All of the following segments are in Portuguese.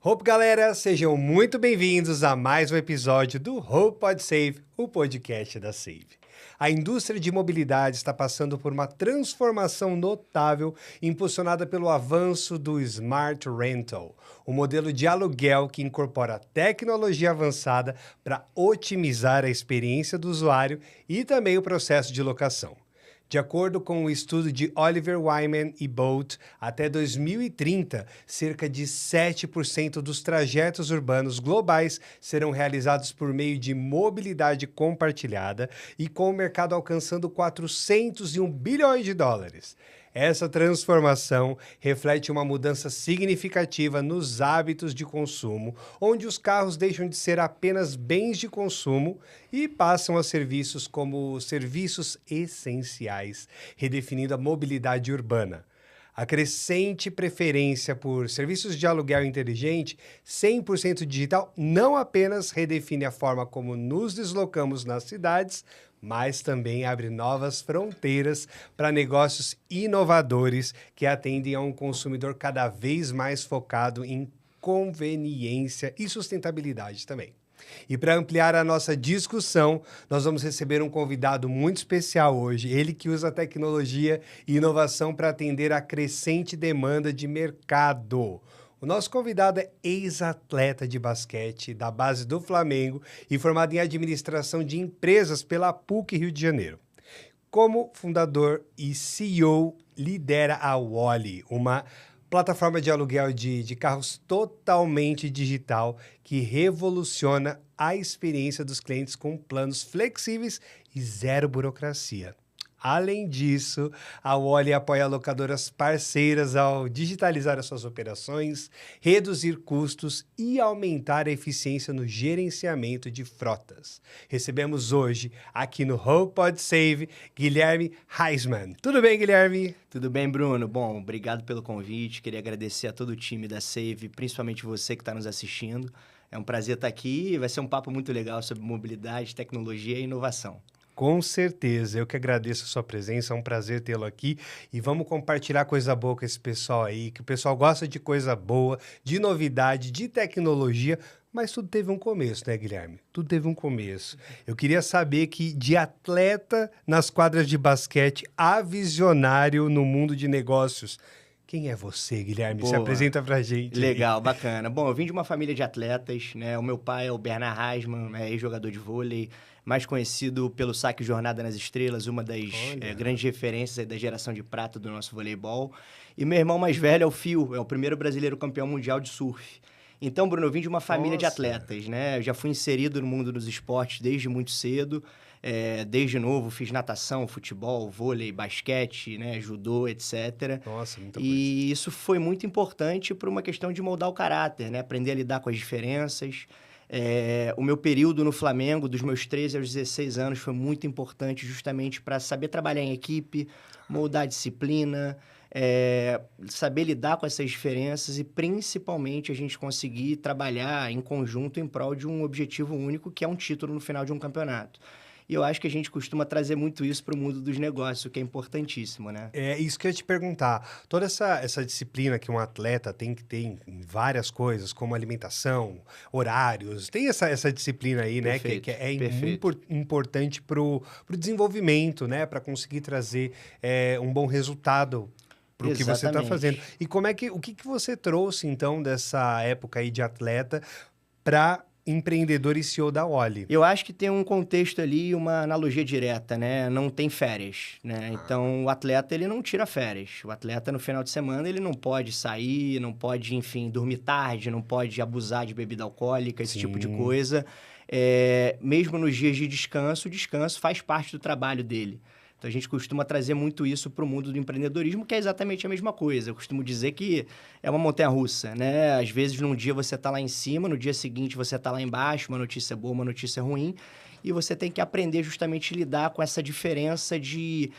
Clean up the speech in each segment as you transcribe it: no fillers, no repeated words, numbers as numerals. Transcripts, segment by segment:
Hope, galera, sejam muito bem-vindos a mais um episódio do Hope Pod Save, o podcast da Save. A indústria de mobilidade está passando por uma transformação notável, impulsionada pelo avanço do Smart Rental, um modelo de aluguel que incorpora tecnologia avançada para otimizar a experiência do usuário e também o processo de locação. De acordo com o estudo de Oliver Wyman e Bolt, até 2030, cerca de 7% dos trajetos urbanos globais serão realizados por meio de mobilidade compartilhada e com o mercado alcançando 401 bilhões de dólares. Essa transformação reflete uma mudança significativa nos hábitos de consumo, onde os carros deixam de ser apenas bens de consumo e passam a ser vistos como serviços essenciais, redefinindo a mobilidade urbana. A crescente preferência por serviços de aluguel inteligente 100% digital não apenas redefine a forma como nos deslocamos nas cidades, mas também abre novas fronteiras para negócios inovadores que atendem a um consumidor cada vez mais focado em conveniência e sustentabilidade também. E para ampliar a nossa discussão, nós vamos receber um convidado muito especial hoje, ele que usa tecnologia e inovação para atender a crescente demanda de mercado. O nosso convidado é ex-atleta de basquete da base do Flamengo e formado em administração de empresas pela PUC Rio de Janeiro. Como fundador e CEO, lidera a Wally, uma plataforma de aluguel de carros totalmente digital que revoluciona a experiência dos clientes com planos flexíveis e zero burocracia. Além disso, a Wally apoia locadoras parceiras ao digitalizar as suas operações, reduzir custos e aumentar a eficiência no gerenciamento de frotas. Recebemos hoje, aqui no Hope Pod Save, Guilherme Heisman. Tudo bem, Guilherme? Tudo bem, Bruno? Bom, obrigado pelo convite. Queria agradecer a todo o time da Save, principalmente você que está nos assistindo. É um prazer estar aqui e vai ser um papo muito legal sobre mobilidade, tecnologia e inovação. Com certeza, eu que agradeço a sua presença, é um prazer tê-lo aqui e vamos compartilhar coisa boa com esse pessoal aí, que o pessoal gosta de coisa boa, de novidade, de tecnologia, mas tudo teve um começo, né, Guilherme? Tudo teve um começo. Eu queria saber que de atleta nas quadras de basquete a visionário no mundo de negócios, quem é você, Guilherme? Boa. Se apresenta pra gente. Legal, bacana. Bom, eu vim de uma família de atletas, né? O meu pai é o Bernard Heisman, ex-jogador de vôlei, mais conhecido pelo saque Jornada nas Estrelas, uma das grandes referências da geração de prata do nosso voleibol. E meu irmão mais velho é o Phil, é o primeiro brasileiro campeão mundial de surf. Então, Bruno, eu vim de uma família de atletas, né? Eu já fui inserido no mundo dos esportes desde muito cedo. Desde novo, fiz natação, futebol, vôlei, basquete, né? Judô, etc. Nossa, muita coisa. E isso foi muito importante por uma questão de moldar o caráter, né? Aprender a lidar com as diferenças. O meu período no Flamengo, dos meus 13 aos 16 anos, foi muito importante justamente para saber trabalhar em equipe, moldar a disciplina, saber lidar com essas diferenças e, principalmente, a gente conseguir trabalhar em conjunto em prol de um objetivo único, que é um título no final de um campeonato. E eu acho que a gente costuma trazer muito isso para o mundo dos negócios, o que é importantíssimo, né? É isso que eu ia te perguntar. Toda essa disciplina que um atleta tem que ter em várias coisas, como alimentação, horários, tem essa disciplina aí, né? Que é importante para o desenvolvimento, né? Para conseguir trazer um bom resultado para o que você está fazendo. E o que você trouxe, então, dessa época aí de atleta para empreendedor e CEO da Wally? Eu acho que tem um contexto ali, uma analogia direta, né? Não tem férias, né? Então, o atleta, ele não tira férias. O atleta, no final de semana, ele não pode sair, não pode, enfim, dormir tarde, não pode abusar de bebida alcoólica, esse tipo de coisa. Mesmo nos dias de descanso, o descanso faz parte do trabalho dele. Então, a gente costuma trazer muito isso para o mundo do empreendedorismo, que é exatamente a mesma coisa. Eu costumo dizer que é uma montanha-russa, né? Às vezes, num dia você está lá em cima, no dia seguinte você está lá embaixo, uma notícia boa, uma notícia ruim, e você tem que aprender justamente a lidar com essa diferença de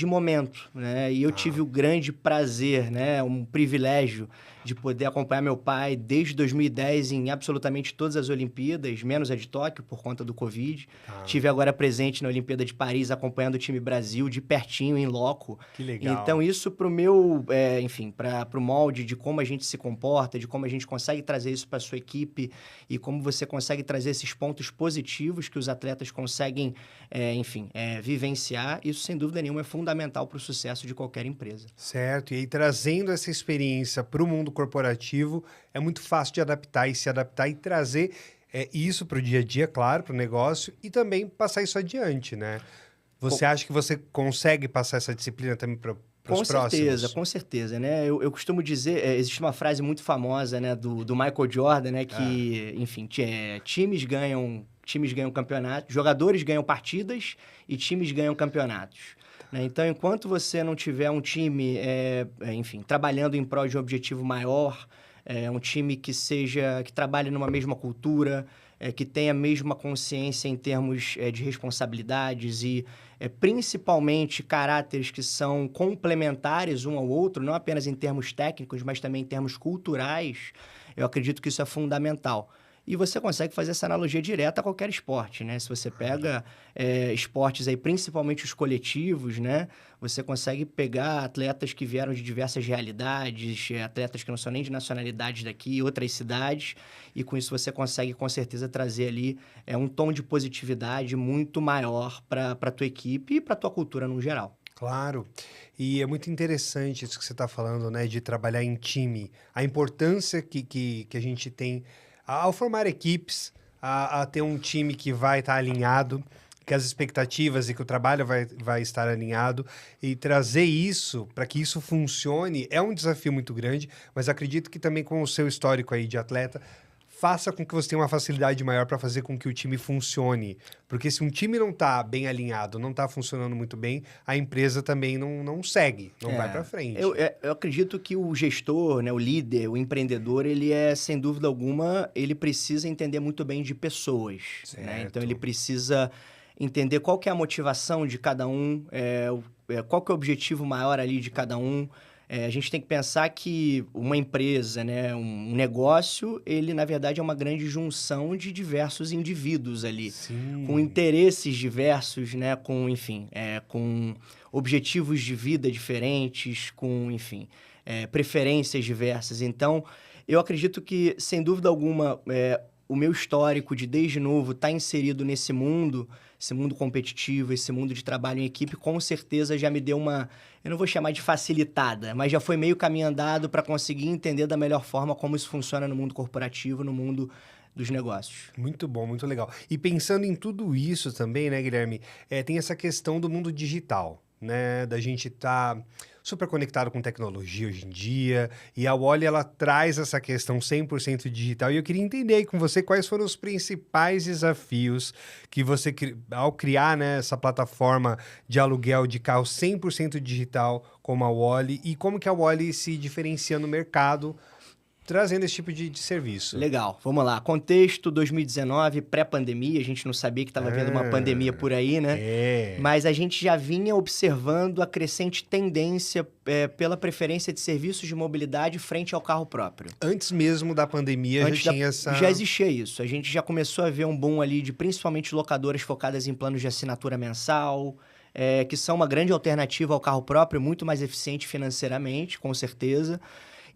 momento, né? E eu tive o grande prazer, né? Um privilégio de poder acompanhar meu pai desde 2010 em absolutamente todas as Olimpíadas, menos a de Tóquio, por conta do Covid. Tive agora presente na Olimpíada de Paris, acompanhando o time Brasil de pertinho, em loco. Que legal. Então, isso pro meu, enfim, para o molde de como a gente se comporta, de como a gente consegue trazer isso para sua equipe e como você consegue trazer esses pontos positivos que os atletas conseguem, enfim, vivenciar, isso, sem dúvida nenhuma, é fundamental para o sucesso de qualquer empresa. Certo, e aí trazendo essa experiência para o mundo corporativo, é muito fácil de adaptar e se adaptar e trazer isso para o dia a dia, claro, para o negócio, e também passar isso adiante, né? Você acha que você consegue passar essa disciplina também para os próximos? Com certeza, né? Eu costumo dizer, existe uma frase muito famosa, né, do Michael Jordan, né, que, enfim, times ganham campeonatos, jogadores ganham partidas e times ganham campeonatos. Né? Então, enquanto você não tiver um time, enfim, trabalhando em prol de um objetivo maior, um time que trabalhe numa mesma cultura, que tenha a mesma consciência em termos de responsabilidades e principalmente caráteres que são complementares um ao outro, não apenas em termos técnicos, mas também em termos culturais, eu acredito que isso é fundamental. E você consegue fazer essa analogia direta a qualquer esporte, né? Se você pega esportes aí, principalmente os coletivos, né? Você consegue pegar atletas que vieram de diversas realidades, atletas que não são nem de nacionalidades daqui, outras cidades, e com isso você consegue, com certeza, trazer ali um tom de positividade muito maior para a tua equipe e para a tua cultura no geral. Claro, e é muito interessante isso que você está falando, né? De trabalhar em time, a importância que a gente tem ao formar equipes, a ter um time que vai estar alinhado, que as expectativas e que o trabalho vai estar alinhado, e trazer isso para que isso funcione é um desafio muito grande, mas acredito que também com o seu histórico aí de atleta, faça com que você tenha uma facilidade maior para fazer com que o time funcione. Porque se um time não está bem alinhado, não está funcionando muito bem, a empresa também não segue, não vai para frente. Eu acredito que o gestor, né, o líder, o empreendedor, ele sem dúvida alguma, ele precisa entender muito bem de pessoas. Né? Então, ele precisa entender qual que é a motivação de cada um, qual que é o objetivo maior ali de cada um. A gente tem que pensar que uma empresa, né, um negócio, ele, na verdade, é uma grande junção de diversos indivíduos ali. Sim. Com interesses diversos, né, enfim, com objetivos de vida diferentes, com, enfim, preferências diversas. Então, eu acredito que, sem dúvida alguma, o meu histórico de, desde novo, estar inserido nesse mundo, esse mundo competitivo, esse mundo de trabalho em equipe, com certeza já me deu eu não vou chamar de facilitada, mas já foi meio caminho andado para conseguir entender da melhor forma como isso funciona no mundo corporativo, no mundo dos negócios. Muito bom, muito legal. E pensando em tudo isso também, né, Guilherme, tem essa questão do mundo digital, né, da gente estar super conectado com tecnologia hoje em dia, e a Wally, ela traz essa questão 100% digital, e eu queria entender aí com você quais foram os principais desafios que você, ao criar, né, essa plataforma de aluguel de carro 100% digital como a Wally, e como que a Wally se diferencia no mercado trazendo esse tipo de serviço. Legal, vamos lá. Contexto 2019, pré-pandemia, a gente não sabia que estava havendo uma pandemia por aí, né? Mas a gente já vinha observando a crescente tendência pela preferência de serviços de mobilidade frente ao carro próprio. Antes mesmo da pandemia já existia isso. A gente já começou a ver um boom ali de principalmente locadoras focadas em planos de assinatura mensal, que são uma grande alternativa ao carro próprio, muito mais eficiente financeiramente, com certeza.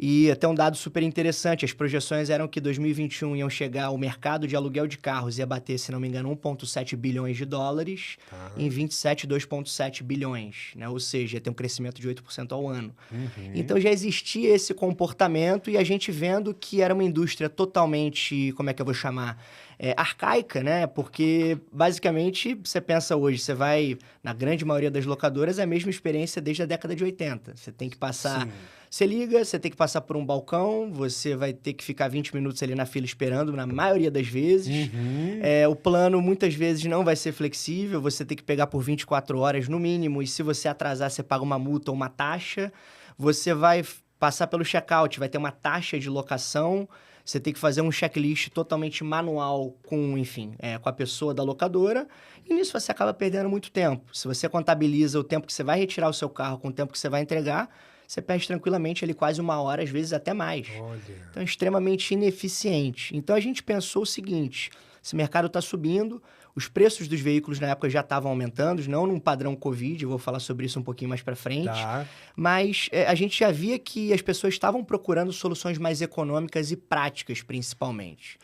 E até um dado super interessante, as projeções eram que 2021 iam chegar, o mercado de aluguel de carros ia bater, se não me engano, 1,7 bilhões de dólares, em 27, 2,7 bilhões, né? Ou seja, ia ter um crescimento de 8% ao ano. Então já existia esse comportamento e a gente vendo que era uma indústria totalmente, como é que eu vou chamar? Arcaica, né? Porque, basicamente, você pensa hoje, você vai, na grande maioria das locadoras, é a mesma experiência desde a década de 80. Você tem que passar... Sim. Você liga, você tem que passar por um balcão, você vai ter que ficar 20 minutos ali na fila esperando, na maioria das vezes. O plano, muitas vezes, não vai ser flexível, você tem que pegar por 24 horas no mínimo, e se você atrasar, você paga uma multa ou uma taxa. Você vai passar pelo check-out, vai ter uma taxa de locação, você tem que fazer um checklist totalmente manual com, enfim, com a pessoa da locadora, e nisso você acaba perdendo muito tempo. Se você contabiliza o tempo que você vai retirar o seu carro com o tempo que você vai entregar, você perde tranquilamente ali quase 1 hora, às vezes até mais. Olha. Então, é extremamente ineficiente. Então, a gente pensou o seguinte, esse mercado está subindo, os preços dos veículos na época já estavam aumentando, não num padrão Covid, eu vou falar sobre isso um pouquinho mais para frente, Tá. mas a gente já via que as pessoas estavam procurando soluções mais econômicas e práticas, principalmente.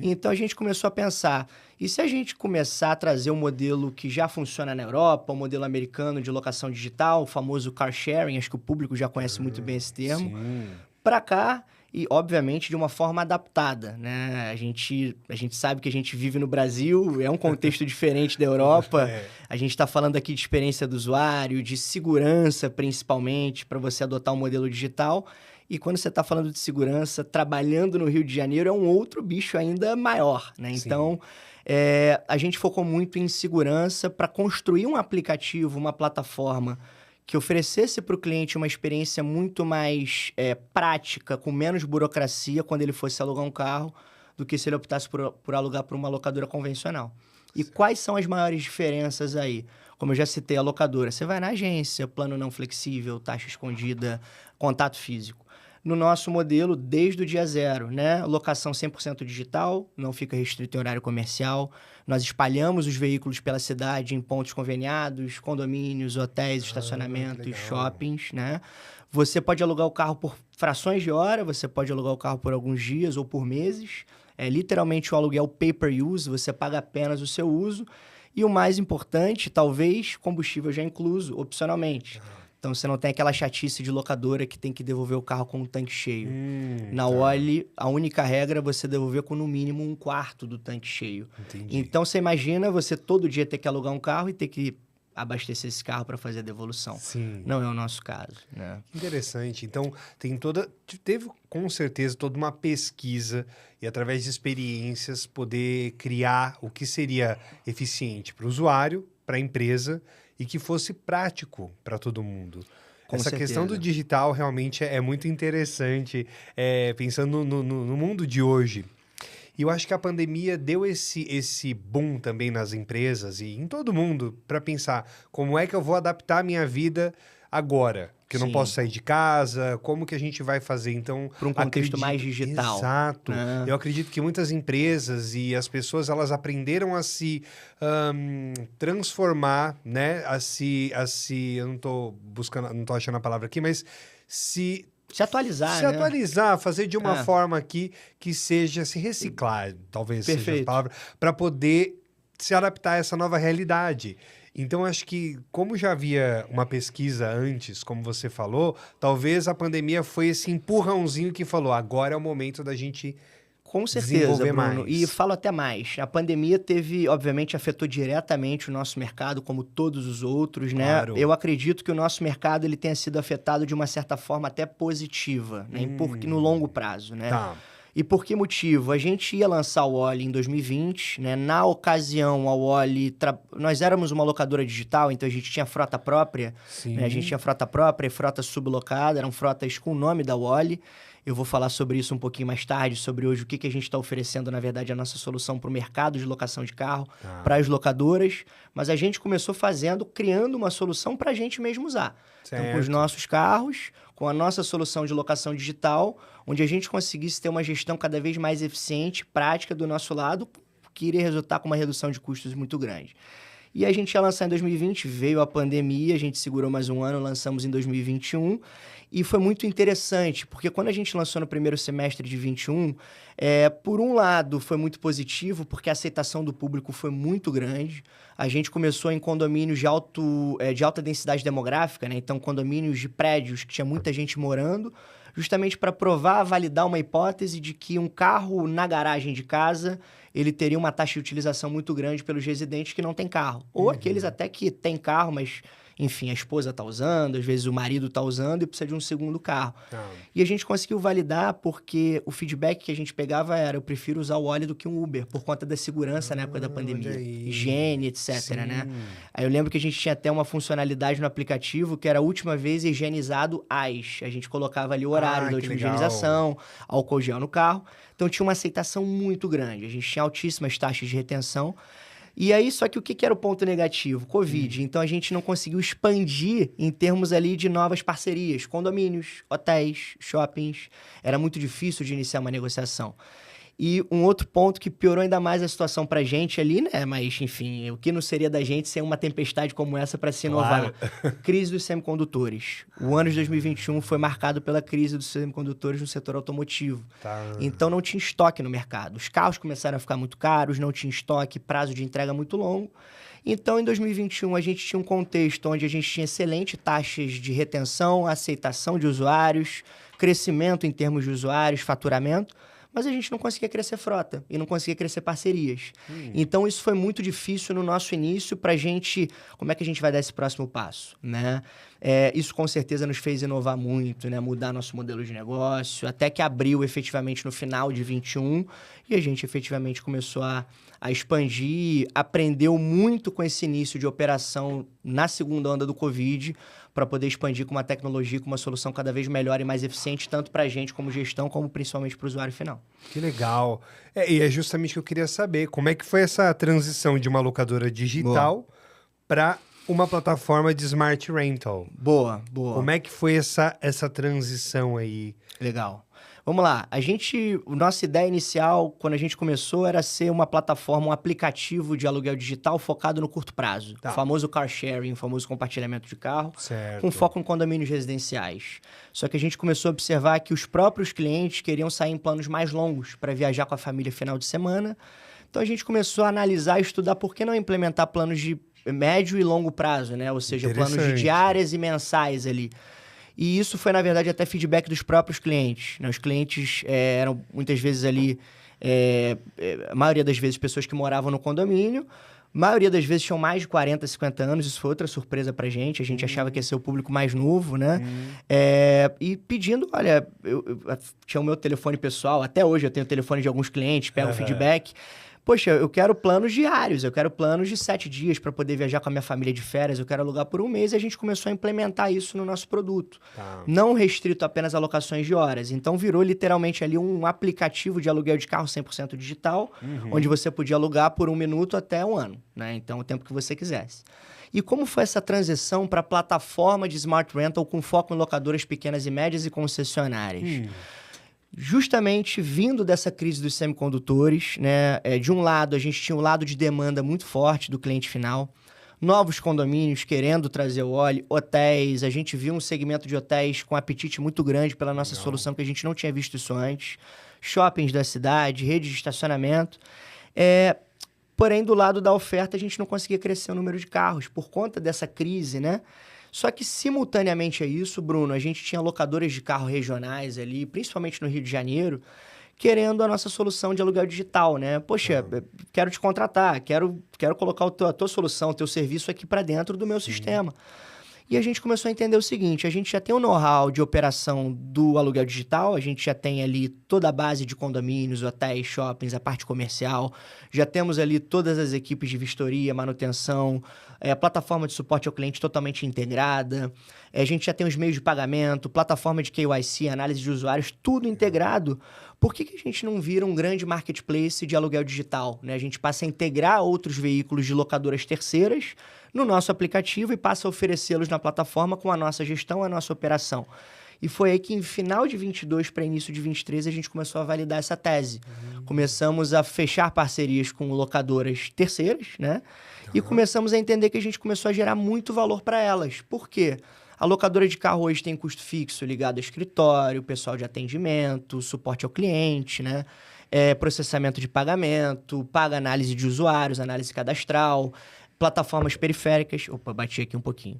Então, a gente começou a pensar, e se a gente começar a trazer um modelo que já funciona na Europa, o modelo americano de locação digital, o famoso car sharing, acho que o público já conhece muito bem esse termo, Sim. para cá e, obviamente, de uma forma adaptada, né? A gente sabe que a gente vive no Brasil, é um contexto diferente da Europa. É. A gente está falando aqui de experiência do usuário, de segurança, principalmente, para você adotar um modelo digital. E quando você está falando de segurança, trabalhando no Rio de Janeiro, é um outro bicho ainda maior, né? Sim. Então, a gente focou muito em segurança para construir um aplicativo, uma plataforma que oferecesse para o cliente uma experiência muito mais prática, com menos burocracia quando ele fosse alugar um carro, do que se ele optasse por alugar por uma locadora convencional. E quais são as maiores diferenças aí? Como eu já citei, a locadora. Você vai na agência, plano não flexível, taxa escondida, contato físico. No nosso modelo, desde o dia zero, né? Locação 100% digital, não fica restrito em horário comercial. Nós espalhamos os veículos pela cidade em pontos conveniados, condomínios, hotéis, estacionamentos, shoppings, né? Você pode alugar o carro por frações de hora, você pode alugar o carro por alguns dias ou por meses. É literalmente o aluguel pay-per-use, você paga apenas o seu uso. E o mais importante, talvez, combustível já incluso, opcionalmente. Então, você não tem aquela chatice de locadora que tem que devolver o carro com o tanque cheio. Na Wally, a única regra é você devolver com, no mínimo, 1/4 do tanque cheio. Entendi. Então, você imagina você todo dia ter que alugar um carro e ter que abastecer esse carro para fazer a devolução. Sim. Não é o nosso caso, né? Interessante. Então, teve com certeza toda uma pesquisa e através de experiências poder criar o que seria eficiente para o usuário, para a empresa e que fosse prático para todo mundo. Com Essa questão do certeza. digital realmente é muito interessante, pensando no mundo de hoje. E eu acho que a pandemia deu esse boom também nas empresas e em todo mundo para pensar como é que eu vou adaptar a minha vida agora, que eu não Sim. posso sair de casa, como que a gente vai fazer? Então, Para um contexto mais digital. Exato. né? Eu acredito que muitas empresas e as pessoas, elas aprenderam a se transformar, né? Eu não tô buscando, não tô achando a palavra aqui, mas se atualizar, se né? atualizar, fazer de uma É. forma aqui que seja se reciclar, talvez seja a Perfeito. palavra, para poder se adaptar a essa nova realidade. Então, acho que, como já havia uma pesquisa antes, como você falou, talvez a pandemia foi esse empurrãozinho que falou, agora é o momento da gente Com certeza, desenvolver Bruno. mais. E falo até mais. A pandemia obviamente, afetou diretamente o nosso mercado, como todos os outros, Claro. né? Eu acredito que o nosso mercado ele tenha sido afetado de uma certa forma até positiva, né? Porque no longo prazo, né? Tá. E por que motivo? A gente ia lançar o Wally em 2020, né? Na ocasião, a Wally... Nós éramos uma locadora digital, então a gente tinha frota própria. Sim. Né? A gente tinha frota própria e frota sublocada, eram frotas com o nome da Wally. Eu vou falar sobre isso um pouquinho mais tarde, sobre hoje o que a gente está oferecendo, na verdade, a nossa solução para o mercado de locação de carro, para as locadoras. Mas a gente começou criando uma solução para a gente mesmo usar. Então, com os Certo. nossos carros, com a nossa solução de locação digital, onde a gente conseguisse ter uma gestão cada vez mais eficiente, prática do nosso lado, que iria resultar com uma redução de custos muito grande. E a gente ia lançar em 2020, veio a pandemia, a gente segurou mais um ano, lançamos em 2021. E foi muito interessante, porque quando a gente lançou no primeiro semestre de 21, por um lado foi muito positivo, porque a aceitação do público foi muito grande. A gente começou em condomínios de alta densidade demográfica, né? Então condomínios de prédios que tinha muita gente morando, justamente para provar, validar uma hipótese de que um carro na garagem de casa, ele teria uma taxa de utilização muito grande pelos residentes que não têm carro. Ou aqueles até que têm carro, mas, enfim, a esposa está usando, às vezes o marido está usando e precisa de um segundo carro. Tá. E a gente conseguiu validar porque o feedback que a gente pegava era: eu prefiro usar o Wally do que um Uber, por conta da segurança na época da pandemia. olha aí. Higiene, etc, Sim. né? Aí eu lembro que a gente tinha até uma funcionalidade no aplicativo que era a última vez higienizado AS. A gente colocava ali o horário da que última legal. higienização, álcool gel no carro. Então tinha uma aceitação muito grande. A gente tinha altíssimas taxas de retenção. E aí, só que o que era o ponto negativo? Covid. Então, a gente não conseguiu expandir em termos ali de novas parcerias. Condomínios, hotéis, shoppings. Era muito difícil de iniciar uma negociação. E um outro ponto que piorou ainda mais a situação pra gente ali, né? Mas, enfim, o que não seria da gente sem uma tempestade como essa para se inovar? Claro. Crise dos semicondutores. O ano de 2021 foi marcado pela crise dos semicondutores no setor automotivo. Tá. Então, não tinha estoque no mercado. Os carros começaram a ficar muito caros, não tinha estoque, prazo de entrega muito longo. Então, em 2021, a gente tinha um contexto onde a gente tinha excelentes taxas de retenção, aceitação de usuários, crescimento em termos de usuários, faturamento, mas a gente não conseguia crescer frota e não conseguia crescer parcerias. Então, isso foi muito difícil no nosso início para a gente... Como é que a gente vai dar esse próximo passo, né? Isso, com certeza, nos fez inovar muito, né? Mudar nosso modelo de negócio, até que abriu efetivamente no final de 21 e a gente efetivamente começou a expandir, aprendeu muito com esse início de operação na segunda onda do Covid para poder expandir com uma tecnologia, com uma solução cada vez melhor e mais eficiente, tanto para a gente como gestão, como principalmente para o usuário final. Que legal. E é justamente o que eu queria saber. Como é que foi essa transição de uma locadora digital para uma plataforma de Smart Rental? Boa. Como é que foi essa transição aí? Legal. Vamos lá. Nossa ideia inicial, quando a gente começou, era ser uma plataforma, um aplicativo de aluguel digital focado no curto prazo. Tá. O famoso car sharing, o famoso compartilhamento de carro, Certo. com foco em condomínios residenciais. Só que a gente começou a observar que os próprios clientes queriam sair em planos mais longos para viajar com a família final de semana. Então, a gente começou a analisar e estudar por que não implementar planos de médio e longo prazo, né? Ou seja, planos de diárias e mensais ali. E isso foi, na verdade, até feedback dos próprios clientes, né? Os clientes eram, muitas vezes, ali... a maioria das vezes, pessoas que moravam no condomínio. A maioria das vezes tinham mais de 40, 50 anos. Isso foi outra surpresa pra gente. A gente achava que ia ser o público mais novo, né? E pedindo, olha... Eu tinha o meu telefone pessoal. Até hoje eu tenho o telefone de alguns clientes. Pego o feedback... Poxa, eu quero planos diários, eu quero planos de 7 dias para poder viajar com a minha família de férias, eu quero alugar por um mês e a gente começou a implementar isso no nosso produto. Tá. Não restrito apenas a locações de horas. Então, virou literalmente ali um aplicativo de aluguel de carro 100% digital, onde você podia alugar por 1 minuto até 1 ano, né? Então, o tempo que você quisesse. E como foi essa transição para a plataforma de Smart Rental com foco em locadoras pequenas e médias e concessionárias? Justamente vindo dessa crise dos semicondutores, né? De um lado, a gente tinha um lado de demanda muito forte do cliente final, novos condomínios querendo trazer o óleo, hotéis, a gente viu um segmento de hotéis com apetite muito grande pela nossa solução, que a gente não tinha visto isso antes, shoppings da cidade, redes de estacionamento. Porém, do lado da oferta, a gente não conseguia crescer o número de carros por conta dessa crise, né? Só que, simultaneamente a isso, Bruno, a gente tinha locadoras de carro regionais ali, principalmente no Rio de Janeiro, querendo a nossa solução de aluguel digital, né? Poxa, quero te contratar, quero colocar a tua solução, o teu serviço aqui para dentro do meu sistema. E a gente começou a entender o seguinte, a gente já tem o know-how de operação do aluguel digital, a gente já tem ali toda a base de condomínios, hotéis, shoppings, a parte comercial, já temos ali todas as equipes de vistoria, manutenção, a plataforma de suporte ao cliente totalmente integrada, a gente já tem os meios de pagamento, plataforma de KYC, análise de usuários, tudo integrado. Por que a gente não vira um grande marketplace de aluguel digital, né? A gente passa a integrar outros veículos de locadoras terceiras no nosso aplicativo e passa a oferecê-los na plataforma com a nossa gestão, a nossa operação. E foi aí que, em final de 22 para início de 23, a gente começou a validar essa tese. Começamos a fechar parcerias com locadoras terceiras, né? E começamos a entender que a gente começou a gerar muito valor para elas. Por quê? A locadora de carro hoje tem custo fixo ligado ao escritório, pessoal de atendimento, suporte ao cliente, né? Processamento de pagamento, paga análise de usuários, análise cadastral, plataformas periféricas. Opa, bati aqui um pouquinho.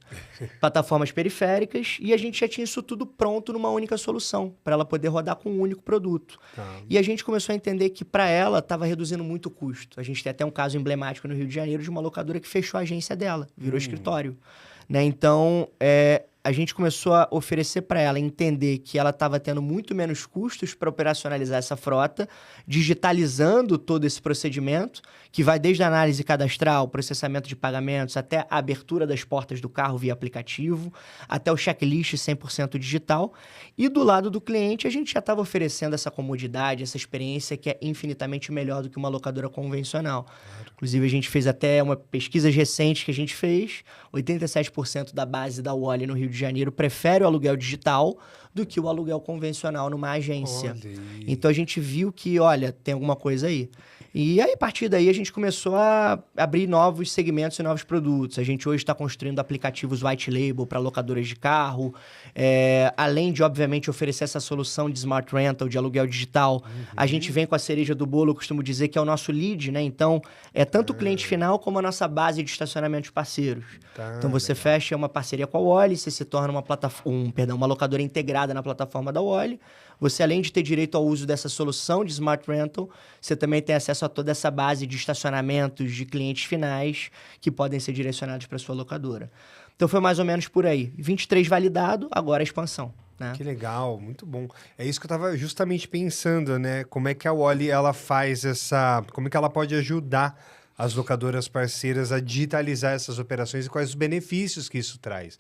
Plataformas periféricas, e a gente já tinha isso tudo pronto numa única solução, para ela poder rodar com um único produto. E a gente começou a entender que para ela estava reduzindo muito o custo. A gente tem até um caso emblemático no Rio de Janeiro de uma locadora que fechou a agência dela, virou escritório. Né? Então, a gente começou a oferecer para ela entender que ela estava tendo muito menos custos para operacionalizar essa frota, digitalizando todo esse procedimento, que vai desde a análise cadastral, processamento de pagamentos, até a abertura das portas do carro via aplicativo, até o checklist 100% digital. E do lado do cliente, a gente já estava oferecendo essa comodidade, essa experiência que é infinitamente melhor do que uma locadora convencional. Inclusive, a gente fez até uma pesquisa recente que a gente fez, 87% da base da Wally no Rio de Janeiro prefere o aluguel digital do que o aluguel convencional numa agência. Então, a gente viu que, olha, tem alguma coisa aí. E aí, a partir daí, a gente começou a abrir novos segmentos e novos produtos. A gente hoje está construindo aplicativos white label para locadoras de carro, além de, obviamente, oferecer essa solução de smart rental, de aluguel digital. A gente vem com a cereja do bolo, eu costumo dizer que é o nosso lead, né? Então, é tanto o cliente final como a nossa base de estacionamento de parceiros. Então, você fecha uma parceria com a Wally, você se torna uma locadora integrada na plataforma da Wally. Você, além de ter direito ao uso dessa solução de smart rental, você também tem acesso a toda essa base de estacionamentos de clientes finais que podem ser direcionados para sua locadora. Então, foi mais ou menos por aí. 23 validado, agora a expansão. Né? Que legal, muito bom. É isso que eu estava justamente pensando, né? Como é que a Wally, ela faz essa... Como é que ela pode ajudar as locadoras parceiras a digitalizar essas operações e quais os benefícios que isso traz.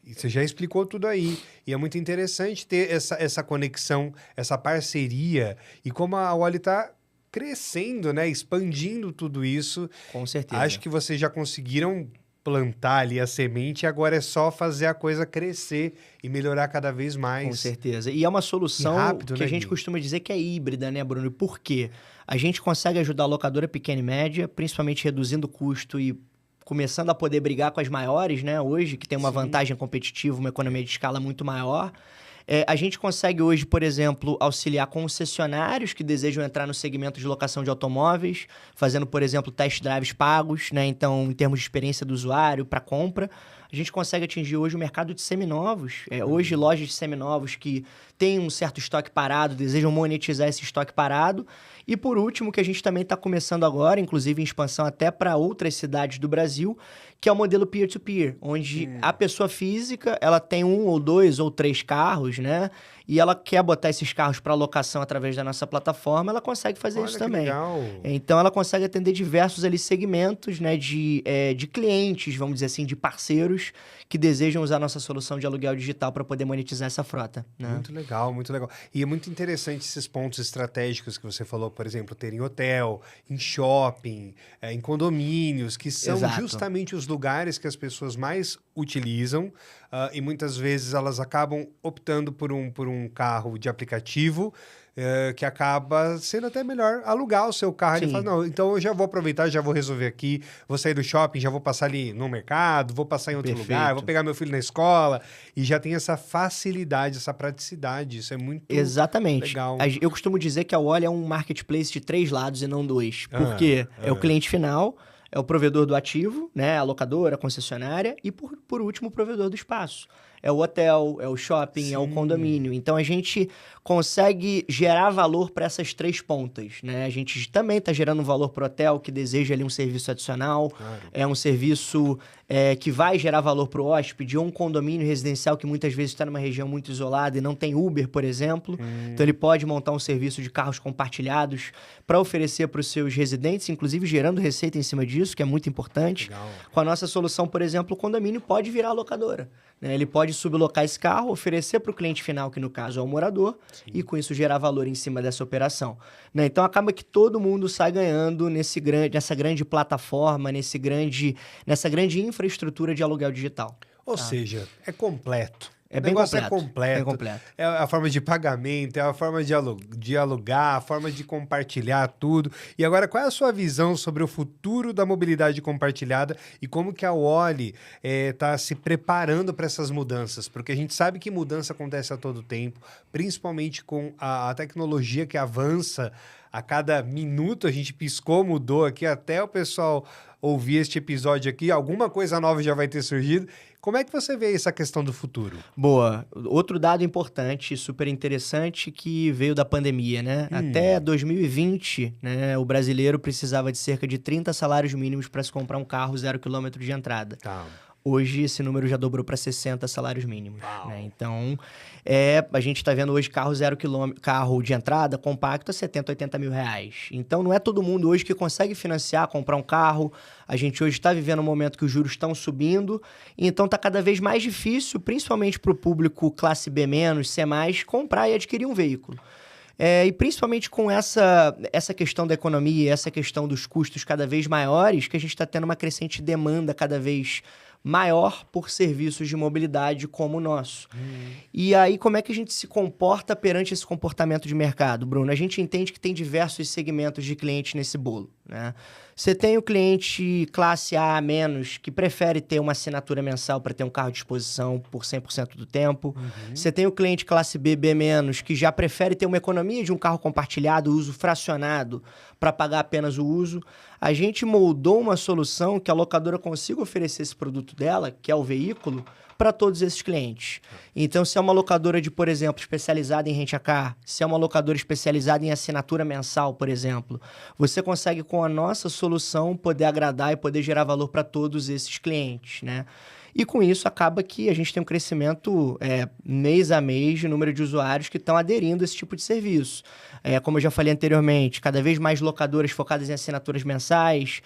E você já explicou tudo aí. E é muito interessante ter essa conexão, essa parceria e como a Wally está crescendo, né? Expandindo tudo isso. Com certeza. Acho que vocês já conseguiram plantar ali a semente e agora é só fazer a coisa crescer e melhorar cada vez mais. Com certeza. E é uma solução rápido, que né, a gente Gui? costuma dizer que é híbrida, né, Bruno? Por quê? A gente consegue ajudar a locadora pequena e média, principalmente reduzindo o custo e começando a poder brigar com as maiores, né? Hoje, que tem uma vantagem competitiva, uma economia de escala muito maior. A gente consegue hoje, por exemplo, auxiliar concessionários que desejam entrar no segmento de locação de automóveis, fazendo, por exemplo, test drives pagos, né? Então, em termos de experiência do usuário para compra. A gente consegue atingir hoje o mercado de seminovos. Hoje, lojas de seminovos que têm um certo estoque parado, desejam monetizar esse estoque parado. E, por último, que a gente também está começando agora, inclusive em expansão até para outras cidades do Brasil, que é o modelo peer-to-peer, onde a pessoa física ela tem 1 ou 2 ou 3 carros, né? E ela quer botar esses carros para locação através da nossa plataforma, ela consegue fazer isso também. Legal. Então, ela consegue atender diversos ali segmentos, né, de clientes, vamos dizer assim, de parceiros que desejam usar a nossa solução de aluguel digital para poder monetizar essa frota. Né? Muito legal, muito legal. E é muito interessante esses pontos estratégicos que você falou, por exemplo, ter em hotel, em shopping, em condomínios, que são Exato. justamente os lugares que as pessoas mais utilizam e muitas vezes elas acabam optando por um carro de aplicativo que acaba sendo até melhor alugar o seu carro. Ele Sim. fala, não, então eu já vou aproveitar, já vou resolver aqui, vou sair do shopping, já vou passar ali no mercado, vou passar em outro Perfeito. lugar, vou pegar meu filho na escola e já tem essa facilidade, essa praticidade. Isso é muito Exatamente. legal. Eu costumo dizer que a Wally é um marketplace de 3 lados e não 2. Por quê? É o cliente final, é o provedor do ativo, né? A locadora, a concessionária e, por último, o provedor do espaço. É o hotel, é o shopping, é o condomínio. Então, a gente consegue gerar valor para essas 3 pontas, né? A gente também está gerando um valor para o hotel que deseja ali um serviço adicional. Claro. É um serviço que vai gerar valor para o hóspede ou um condomínio residencial que muitas vezes está numa região muito isolada e não tem Uber, por exemplo. Então, ele pode montar um serviço de carros compartilhados para oferecer para os seus residentes, inclusive gerando receita em cima disso, que é muito importante. Legal. Com a nossa solução, por exemplo, o condomínio pode virar locadora. Né? Ele pode sublocar esse carro, oferecer para o cliente final, que no caso é o morador, e com isso gerar valor em cima dessa operação. Né? Então acaba que todo mundo sai ganhando nessa grande plataforma, nessa grande infraestrutura de aluguel digital. Ou seja, é completo. É O bem negócio completo. é completo. Bem completo. É a forma de pagamento, é a forma de alugar, a forma de compartilhar tudo. E agora, qual é a sua visão sobre o futuro da mobilidade compartilhada e como que a Wally está se preparando para essas mudanças? Porque a gente sabe que mudança acontece a todo tempo, principalmente com a tecnologia que avança. A cada minuto a gente piscou, mudou aqui, até o pessoal ouvir este episódio aqui, alguma coisa nova já vai ter surgido. Como é que você vê essa questão do futuro? Boa. Outro dado importante, super interessante, que veio da pandemia, né? Até 2020, né, o brasileiro precisava de cerca de 30 salários mínimos para se comprar um carro 0 km de entrada. Tá. Hoje esse número já dobrou para 60 salários mínimos, né? Então, a gente está vendo hoje carro 0 km, carro de entrada compacto a 70, 80 mil reais. Então, não é todo mundo hoje que consegue financiar, comprar um carro. A gente hoje está vivendo um momento que os juros estão subindo, então está cada vez mais difícil, principalmente para o público classe B-, C+, comprar e adquirir um veículo. E principalmente com essa questão da economia, essa questão dos custos cada vez maiores, que a gente está tendo uma crescente demanda cada vez maior por serviços de mobilidade como o nosso. E aí, como é que a gente se comporta perante esse comportamento de mercado, Bruno? A gente entende que tem diversos segmentos de clientes nesse bolo, né? Você tem o cliente classe A menos, que prefere ter uma assinatura mensal para ter um carro de disposição por 100% do tempo. Você tem o cliente classe B, B menos, que já prefere ter uma economia de um carro compartilhado, uso fracionado, para pagar apenas o uso. A gente moldou uma solução que a locadora consiga oferecer esse produto dela, que é o veículo, para todos esses clientes. Então, se é uma locadora de, por exemplo, especializada em rent-a-car, se é uma locadora especializada em assinatura mensal, por exemplo, você consegue, com a nossa solução, poder agradar e poder gerar valor para todos esses clientes, né? E com isso acaba que a gente tem um crescimento mês a mês de número de usuários que estão aderindo a esse tipo de serviço. Como eu já falei anteriormente, cada vez mais locadoras focadas em assinaturas mensais.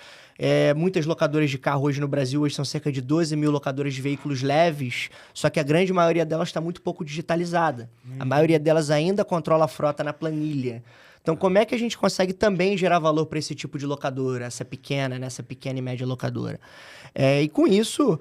Muitas locadoras de carro hoje no Brasil, hoje são cerca de 12 mil locadoras de veículos leves, só que a grande maioria delas está muito pouco digitalizada. A maioria delas ainda controla a frota na planilha. Então, como é que a gente consegue também gerar valor para esse tipo de locadora, essa pequena e média locadora? E com isso,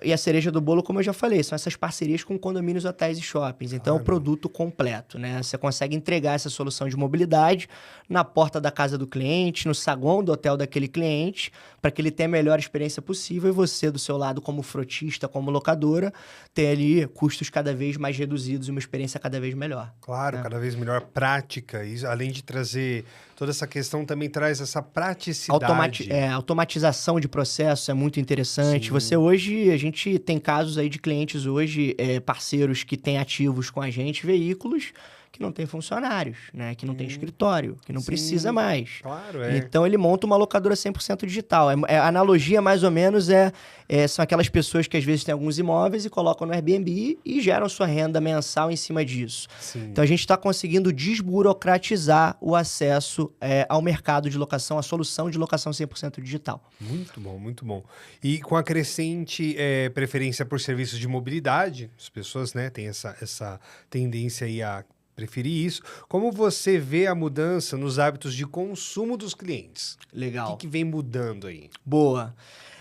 e a cereja do bolo, como eu já falei, são essas parcerias com condomínios, hotéis e shoppings. Então, é o produto completo, né? Você consegue entregar essa solução de mobilidade na porta da casa do cliente, no saguão do hotel daquele cliente, para que ele tenha a melhor experiência possível e você, do seu lado, como frotista, como locadora, tenha ali custos cada vez mais reduzidos e uma experiência cada vez melhor. Claro, cada vez melhor prática. Isso, além de trazer toda essa questão, também traz essa praticidade. Automatização de processo é muito interessante. Sim. Você hoje, a gente tem casos aí de clientes hoje, parceiros que têm ativos com a gente, veículos que não tem funcionários, né? Que não tem escritório, que não precisa mais. Claro, Então, ele monta uma locadora 100% digital. A analogia, mais ou menos, são aquelas pessoas que, às vezes, têm alguns imóveis e colocam no Airbnb e geram sua renda mensal em cima disso. Sim. Então, a gente está conseguindo desburocratizar o acesso ao mercado de locação, a solução de locação 100% digital. Muito bom, muito bom. E com a crescente preferência por serviços de mobilidade, as pessoas, né, têm essa tendência aí a preferir isso. Como você vê a mudança nos hábitos de consumo dos clientes? Legal. O que vem mudando aí? Boa.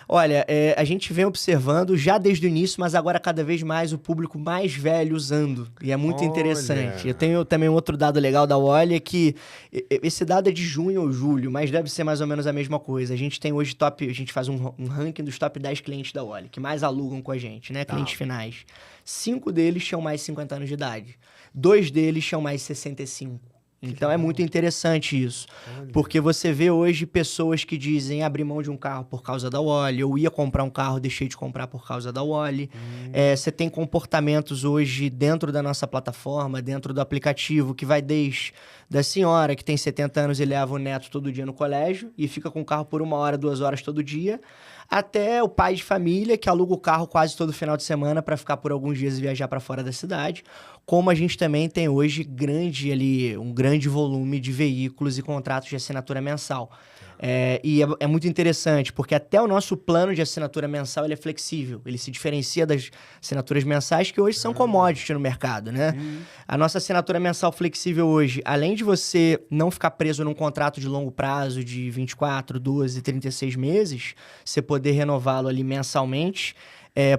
Olha, a gente vem observando já desde o início, mas agora cada vez mais o público mais velho usando. E é muito interessante. Eu tenho também um outro dado legal da Wally, que esse dado é de junho ou julho, mas deve ser mais ou menos a mesma coisa. A gente tem hoje a gente faz um ranking dos top 10 clientes da Wally, que mais alugam com a gente, né? Clientes finais. 5 deles tinham mais de 50 anos de idade. 2 deles tinham mais de 65. Então, é muito interessante isso. Olha. Porque você vê hoje pessoas que dizem abrir mão de um carro por causa da Wally, eu ia comprar um carro, deixei de comprar por causa da Wally. Você tem comportamentos hoje dentro da nossa plataforma, dentro do aplicativo, que vai desde da senhora que tem 70 anos e leva o neto todo dia no colégio e fica com o carro por 1 hora, 2 horas todo dia, até o pai de família que aluga o carro quase todo final de semana para ficar por alguns dias e viajar para fora da cidade. Como a gente também tem hoje um grande volume de veículos e contratos de assinatura mensal. E é muito interessante, porque até o nosso plano de assinatura mensal ele é flexível. Ele se diferencia das assinaturas mensais, que hoje são commodity no mercado, né? A nossa assinatura mensal flexível hoje, além de você não ficar preso num contrato de longo prazo de 24, 12, 36 meses, você poder renová-lo ali mensalmente,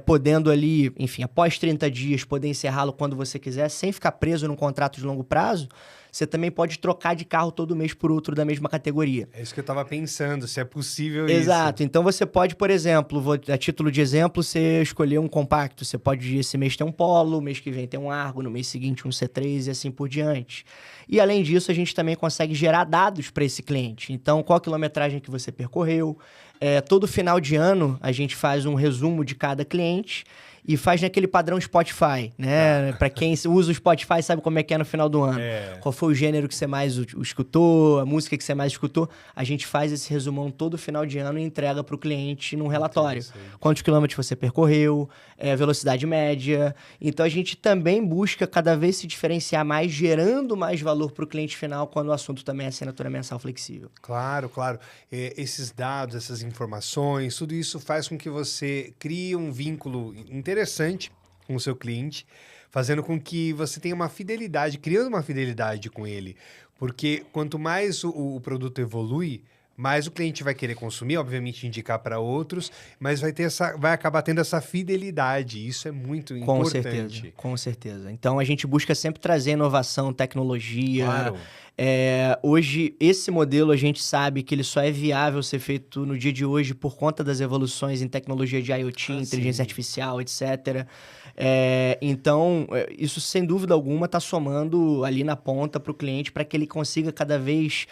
podendo ali, enfim, após 30 dias, poder encerrá-lo quando você quiser, sem ficar preso num contrato de longo prazo, você também pode trocar de carro todo mês por outro da mesma categoria. É isso que eu estava pensando, se é possível isso. Exato. Então, você pode, por exemplo, a título de exemplo, você escolher um compacto. Você pode, esse mês, ter um Polo, mês que vem ter um Argo, no mês seguinte um C3 e assim por diante. E, além disso, a gente também consegue gerar dados para esse cliente. Então, qual a quilometragem que você percorreu. Todo final de ano, a gente faz um resumo de cada cliente e faz naquele padrão Spotify, né? Para quem usa o Spotify sabe como é que é no final do ano. Qual foi o gênero que você mais escutou, a música que você mais escutou. A gente faz esse resumão todo final de ano e entrega para o cliente num relatório. Quantos quilômetros você percorreu, velocidade média. Então, a gente também busca cada vez se diferenciar mais, gerando mais valor para o cliente final quando o assunto também é assinatura mensal flexível. Claro, claro. Esses dados, essas informações, tudo isso faz com que você crie um vínculo interessante com o seu cliente, fazendo com que você tenha uma fidelidade, criando uma fidelidade com ele. Porque quanto mais o produto evolui, mais o cliente vai querer consumir, obviamente indicar para outros, mas vai acabar tendo essa fidelidade. Isso é muito importante. Com certeza. Então, a gente busca sempre trazer inovação, tecnologia. Claro. Hoje, esse modelo a gente sabe que ele só é viável ser feito no dia de hoje por conta das evoluções em tecnologia de IoT, inteligência artificial, etc. Então, isso sem dúvida alguma está somando ali na ponta para o cliente para que ele consiga cada vez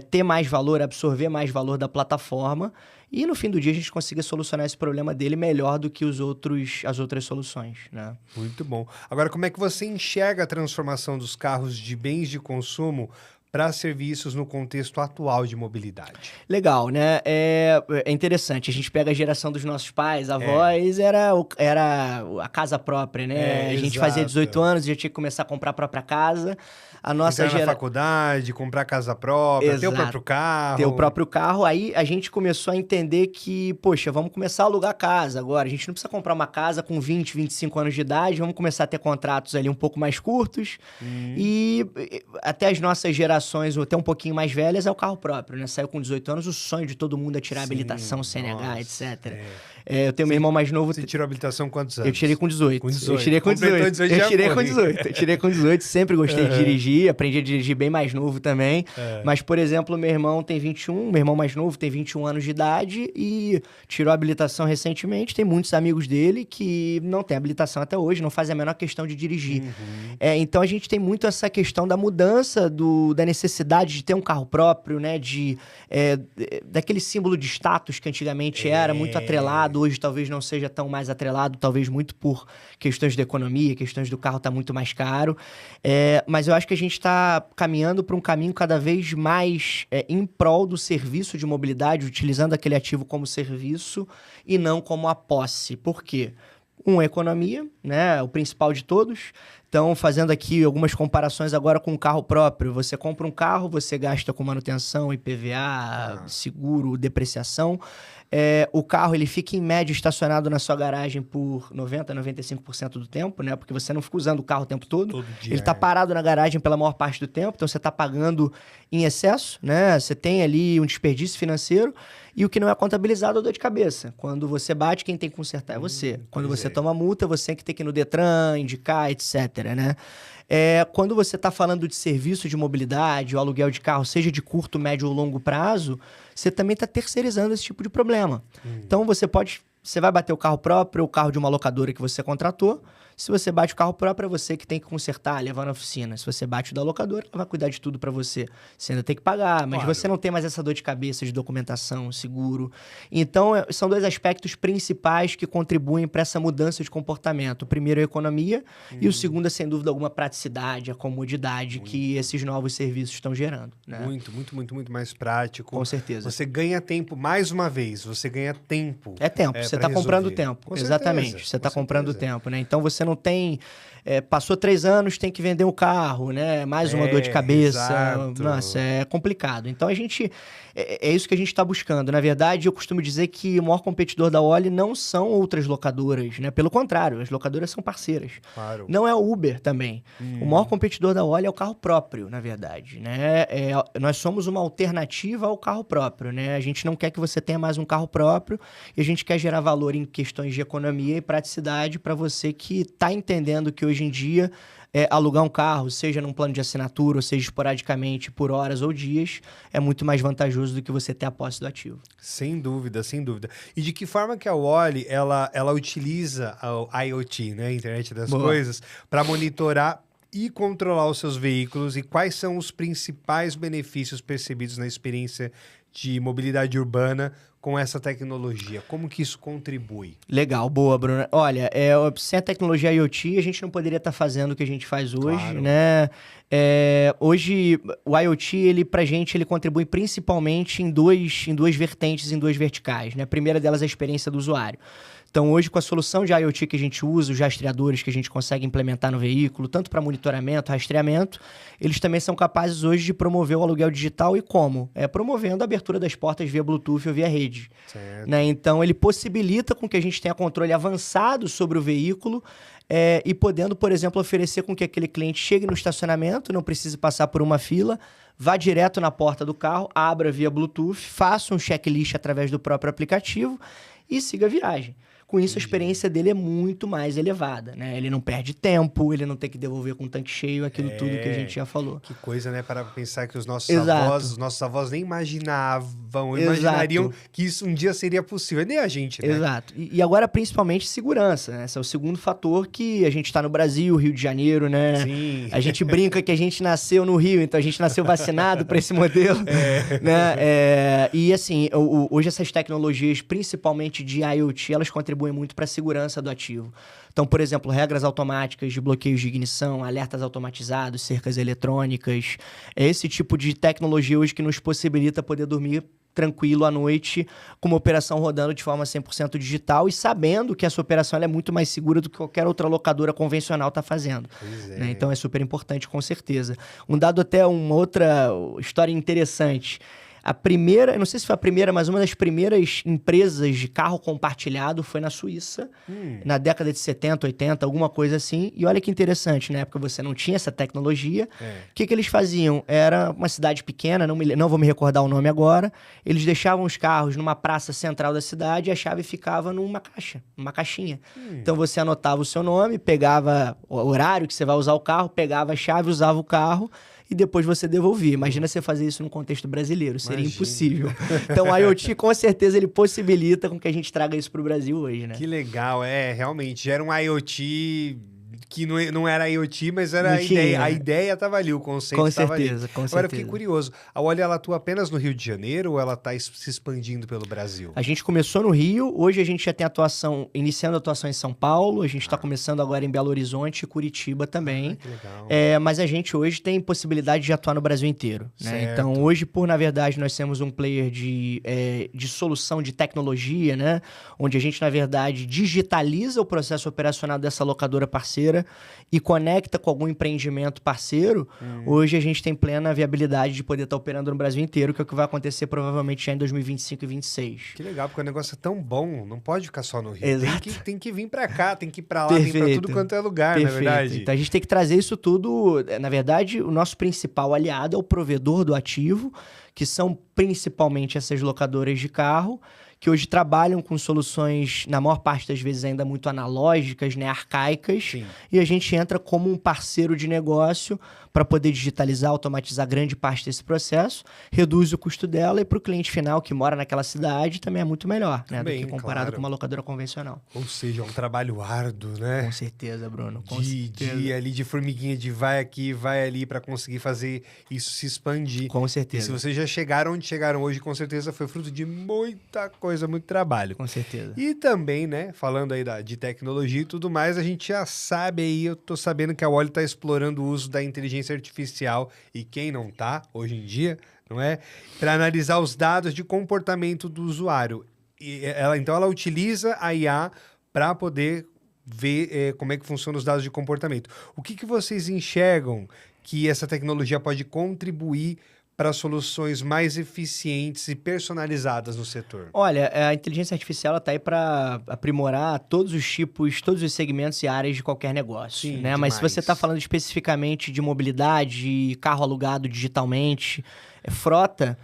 ter mais valor, absorver mais valor da plataforma e no fim do dia a gente consiga solucionar esse problema dele melhor do que as outras soluções, né? Muito bom. Agora, como é que você enxerga a transformação dos carros de bens de consumo para serviços no contexto atual de mobilidade? Legal, né? É interessante. A gente pega a geração dos nossos pais, avós, era a casa própria, né? A gente fazia 18 anos e já tinha que começar a comprar a própria casa. A nossa Entrar na faculdade, comprar casa própria, ter o próprio carro. Ter o próprio carro. Aí a gente começou a entender que, poxa, vamos começar a alugar casa agora. A gente não precisa comprar uma casa com 20, 25 anos de idade. Vamos começar a ter contratos ali um pouco mais curtos. E até as nossas gerações, ou até um pouquinho mais velhas, é o carro próprio, né? Saiu com 18 anos, o sonho de todo mundo é tirar habilitação, CNH, etc. Eu tenho meu irmão mais novo... Você tirou habilitação quantos anos? Eu tirei com 18. Com 18. Eu tirei com 18. Eu tirei com 18. Sempre gostei de dirigir. Aprendi a dirigir bem mais novo também. Mas, por exemplo, meu irmão tem 21. Meu irmão mais novo tem 21 anos de idade e tirou a habilitação recentemente. Tem muitos amigos dele que não têm habilitação até hoje, não fazem a menor questão de dirigir. Então, a gente tem muito essa questão da mudança, da necessidade de ter um carro próprio, né? Daquele símbolo de status que antigamente era muito atrelado. Hoje talvez não seja tão mais atrelado, talvez muito por questões de economia, questões do carro estar muito mais caro. Mas eu acho que a gente está caminhando para um caminho cada vez mais em prol do serviço de mobilidade, utilizando aquele ativo como serviço e não como a posse. Por quê? Economia, né? O principal de todos. Então, fazendo aqui algumas comparações agora com o carro próprio. Você compra um carro, você gasta com manutenção, IPVA, seguro, depreciação. O carro ele fica, em média, estacionado na sua garagem por 90%, 95% do tempo, né? Porque você não fica usando o carro o tempo todo. Dia, ele está parado na garagem pela maior parte do tempo, então você está pagando em excesso, né? Você tem ali um desperdício financeiro e o que não é contabilizado é dor de cabeça. Quando você bate, quem tem que consertar é você. Quando você toma multa, você que tem que ir no Detran, indicar, etc., né? Quando você está falando de serviço de mobilidade, o aluguel de carro, seja de curto, médio ou longo prazo, você também está terceirizando esse tipo de problema. Então, você vai bater o carro próprio ou o carro de uma locadora que você contratou. Se você bate o carro próprio, é você que tem que consertar, levar na oficina. Se você bate o da locadora, ela vai cuidar de tudo para você. Você ainda tem que pagar, mas você não tem mais essa dor de cabeça de documentação, seguro. Então, são dois aspectos principais que contribuem para essa mudança de comportamento. O primeiro é a economia e o segundo é, sem dúvida alguma, a praticidade, a comodidade que esses novos serviços estão gerando, né? Muito mais prático. Com certeza. Você ganha tempo, mais uma vez, você ganha tempo. É tempo, você está comprando tempo. Exatamente, você está comprando tempo, né? Então, você não tem... passou 3 anos, tem que vender um carro, né? Mais uma dor de cabeça. Exato. Nossa, é complicado. Então, é isso que a gente está buscando. Na verdade, eu costumo dizer que o maior competidor da Oli não são outras locadoras, né? Pelo contrário, as locadoras são parceiras. Claro. Não é o Uber também. O maior competidor da Oli é o carro próprio, na verdade, né? Nós somos uma alternativa ao carro próprio, né? A gente não quer que você tenha mais um carro próprio e a gente quer gerar valor em questões de economia e praticidade para você que está entendendo que hoje em dia alugar um carro, seja num plano de assinatura, ou seja esporadicamente por horas ou dias, é muito mais vantajoso do que você ter a posse do ativo. Sem dúvida, sem dúvida. E de que forma que a Wally, ela utiliza a IoT, né? Internet das Coisas, para monitorar e controlar os seus veículos e quais são os principais benefícios percebidos na experiência de mobilidade urbana com essa tecnologia? Como que isso contribui? Legal, boa, Bruno. Olha, sem a tecnologia IoT, a gente não poderia estar fazendo o que a gente faz hoje, Claro. né? Hoje, o IoT, pra gente, ele contribui principalmente em duas vertentes, em duas verticais, né? A primeira delas é a experiência do usuário. Então, hoje, com a solução de IoT que a gente usa, os rastreadores que a gente consegue implementar no veículo, tanto para monitoramento, rastreamento, eles também são capazes hoje de promover o aluguel digital. E como? Promovendo a abertura das portas via Bluetooth ou via rede. Certo. Né? Então, ele possibilita com que a gente tenha controle avançado sobre o veículo e podendo, por exemplo, oferecer com que aquele cliente chegue no estacionamento, não precise passar por uma fila, vá direto na porta do carro, abra via Bluetooth, faça um checklist através do próprio aplicativo e siga a viagem. Com isso, a experiência dele é muito mais elevada, né? Ele não perde tempo, ele não tem que devolver com o tanque cheio, aquilo tudo que a gente já falou. Que coisa, né? Para pensar que os nossos avós nem imaginariam que isso um dia seria possível. Nem a gente, né? Exato. E agora, principalmente, segurança, né? Esse é o segundo fator que a gente está no Brasil, Rio de Janeiro, né? Sim. A gente brinca que a gente nasceu no Rio, então a gente nasceu vacinado para esse modelo, né? E assim, hoje essas tecnologias, principalmente de IoT, elas contribuem muito para a segurança do ativo. Então, por exemplo, regras automáticas de bloqueios de ignição, alertas automatizados, cercas eletrônicas. É esse tipo de tecnologia hoje que nos possibilita poder dormir tranquilo à noite, com uma operação rodando de forma 100% digital e sabendo que essa operação é muito mais segura do que qualquer outra locadora convencional está fazendo. Né? Então, é super importante, com certeza. Uma outra história interessante. A primeira, eu não sei se foi a primeira, mas uma das primeiras empresas de carro compartilhado foi na Suíça, na década de 70, 80, alguma coisa assim. E olha que interessante, na época você não tinha essa tecnologia. O que eles faziam? Era uma cidade pequena, não vou me recordar o nome agora. Eles deixavam os carros numa praça central da cidade e a chave ficava numa caixinha. Então você anotava o seu nome, pegava o horário que você vai usar o carro, pegava a chave, usava o carro e depois você devolvia. Imagina você fazer isso no contexto brasileiro, seria impossível. Então, o IoT, com certeza, ele possibilita com que a gente traga isso para o Brasil hoje, né? Que legal, realmente, já era um IoT que não era IoT, mas era a ideia. A ideia estava ali, o conceito estava ali. Com certeza. Agora, eu fiquei curioso. A Olha, ela atua apenas no Rio de Janeiro ou ela está se expandindo pelo Brasil? A gente começou no Rio, hoje a gente já tem iniciando a atuação em São Paulo, a gente está começando agora em Belo Horizonte e Curitiba também. Que legal. Mas a gente hoje tem possibilidade de atuar no Brasil inteiro. Né? Então, hoje, na verdade, nós temos um player de solução de tecnologia, né? Onde a gente, na verdade, digitaliza o processo operacional dessa locadora parceira e conecta com algum empreendimento parceiro. Hoje a gente tem plena viabilidade de poder estar operando no Brasil inteiro, que é o que vai acontecer provavelmente já em 2025 e 2026. Que legal, porque o negócio é tão bom, não pode ficar só no Rio. Exato. Tem que vir para cá, tem que ir para lá, tem para tudo quanto é lugar, na verdade. Então a gente tem que trazer isso tudo. Na verdade, o nosso principal aliado é o provedor do ativo, que são principalmente essas locadoras de carro, que hoje trabalham com soluções, na maior parte das vezes, ainda muito analógicas, né, arcaicas. Sim. E a gente entra como um parceiro de negócio para poder digitalizar, automatizar grande parte desse processo, reduz o custo dela e para o cliente final que mora naquela cidade também é muito melhor, né, do que comparado com uma locadora convencional. Ou seja, é um trabalho árduo, né? Com certeza, Bruno. De formiguinha, de vai aqui, vai ali para conseguir fazer isso se expandir. Com certeza. E se vocês já chegaram onde chegaram hoje, com certeza foi fruto de muita coisa, muito trabalho. Com certeza. E também, né, falando aí de tecnologia e tudo mais, a gente já sabe aí, eu tô sabendo que a Olha está explorando o uso da inteligência artificial, e quem não tá, hoje em dia, não é? Para analisar os dados de comportamento do usuário. Então ela utiliza a IA para poder ver como é que funcionam os dados de comportamento. O que vocês enxergam que essa tecnologia pode contribuir para soluções mais eficientes e personalizadas no setor? Olha, a inteligência artificial está aí para aprimorar todos os tipos, todos os segmentos e áreas de qualquer negócio. Sim, né? Mas se você está falando especificamente de mobilidade, carro alugado digitalmente, frota,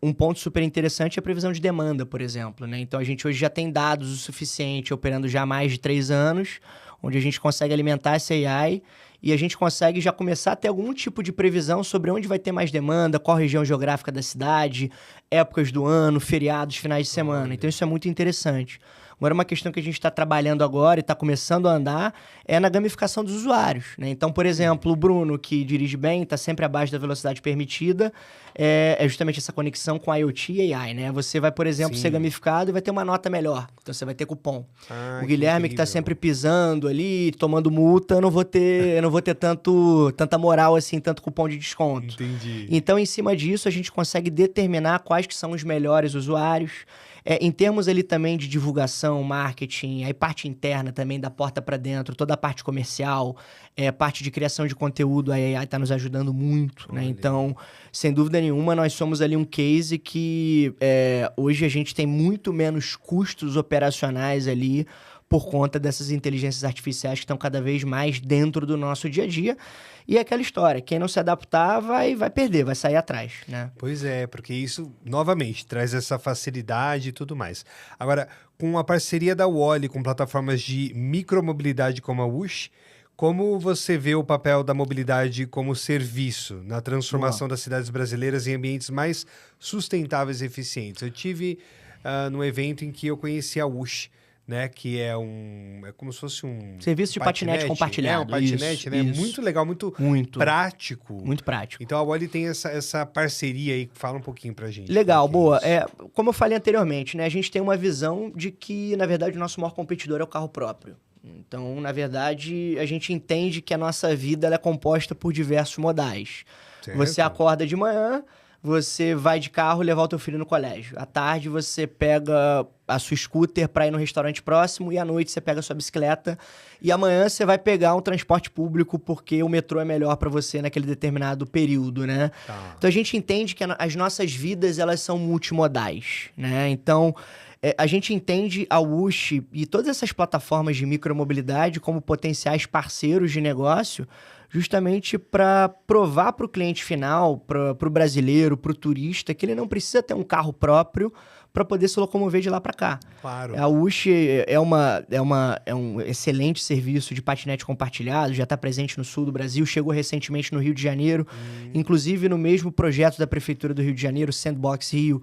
um ponto super interessante é a previsão de demanda, por exemplo. Né? Então, a gente hoje já tem dados o suficiente, operando já há mais de 3 anos, onde a gente consegue alimentar essa AI e a gente consegue já começar a ter algum tipo de previsão sobre onde vai ter mais demanda, qual região geográfica da cidade, épocas do ano, feriados, finais de semana. Então isso é muito interessante. Agora, uma questão que a gente está trabalhando agora e está começando a andar é na gamificação dos usuários, né? Então, por exemplo, o Bruno, que dirige bem, está sempre abaixo da velocidade permitida, é justamente essa conexão com IoT e AI, né? Você vai, por exemplo, ser gamificado e vai ter uma nota melhor. Então, você vai ter cupom. O Guilherme, que está sempre pisando ali, tomando multa, eu não vou ter tanta moral assim, tanto cupom de desconto. Entendi. Então, em cima disso, a gente consegue determinar quais que são os melhores usuários. Em termos ali também de divulgação, marketing, aí parte interna também, da porta para dentro, toda a parte comercial, parte de criação de conteúdo, a AI está nos ajudando muito, né? Então, sem dúvida nenhuma, nós somos ali um case que hoje a gente tem muito menos custos operacionais ali por conta dessas inteligências artificiais que estão cada vez mais dentro do nosso dia a dia. E é aquela história, quem não se adaptar vai perder, vai sair atrás, né? Pois é, porque isso, novamente, traz essa facilidade e tudo mais. Agora, com a parceria da Wally com plataformas de micromobilidade como a Wush, como você vê o papel da mobilidade como serviço na transformação das cidades brasileiras em ambientes mais sustentáveis e eficientes? Eu tive num evento em que eu conheci a Wush, né? Que é como se fosse um serviço de patinete compartilhado. Um patinete, né? Isso. Muito legal, muito prático. Muito prático. Então a Wally tem essa parceria aí, fala um pouquinho pra gente. Legal, boa. Como eu falei anteriormente, né? A gente tem uma visão de que, na verdade, o nosso maior competidor é o carro próprio. Então, na verdade, a gente entende que a nossa vida ela é composta por diversos modais. Certo. Você acorda de manhã, você vai de carro levar o teu filho no colégio. À tarde, você pega a sua scooter para ir no restaurante próximo e à noite você pega a sua bicicleta. E amanhã você vai pegar um transporte público porque o metrô é melhor para você naquele determinado período, né? Tá. Então, a gente entende que as nossas vidas, elas são multimodais, né? Então, a gente entende a Wush e todas essas plataformas de micromobilidade como potenciais parceiros de negócio, justamente para provar para o cliente final, para o brasileiro, para o turista, que ele não precisa ter um carro próprio para poder se locomover de lá para cá. Claro. A Wush é um excelente serviço de patinete compartilhado, já está presente no sul do Brasil, chegou recentemente no Rio de Janeiro, inclusive no mesmo projeto da Prefeitura do Rio de Janeiro, Sandbox Rio,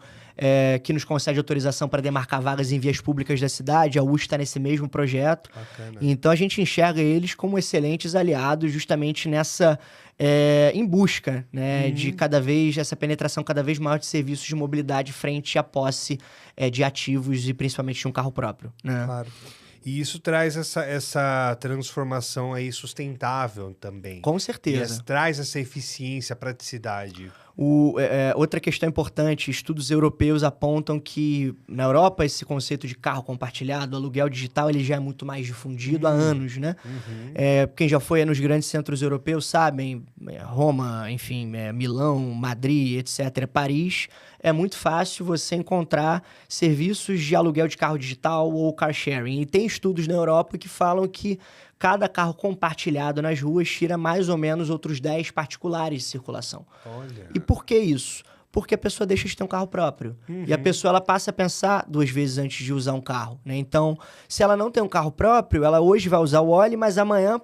que nos concede autorização para demarcar vagas em vias públicas da cidade. A Wush está nesse mesmo projeto. Bacana. Então, a gente enxerga eles como excelentes aliados justamente nessa... em busca, né, de essa penetração cada vez maior de serviços de mobilidade frente à posse de ativos e principalmente de um carro próprio, né? Claro. E isso traz essa transformação aí sustentável também. Com certeza. Traz essa eficiência, praticidade. Outra questão importante, estudos europeus apontam que na Europa esse conceito de carro compartilhado, aluguel digital, ele já é muito mais difundido há anos, né? Quem já foi nos grandes centros europeus sabem, Roma, enfim, Milão, Madrid, etc., Paris, é muito fácil você encontrar serviços de aluguel de carro digital ou car sharing. E tem estudos na Europa que falam que cada carro compartilhado nas ruas tira mais ou menos outros 10 particulares de circulação. Olha. E por que isso? Porque a pessoa deixa de ter um carro próprio. E a pessoa ela passa a pensar 2 vezes antes de usar um carro, né? Então, se ela não tem um carro próprio, ela hoje vai usar o Wally, mas amanhã,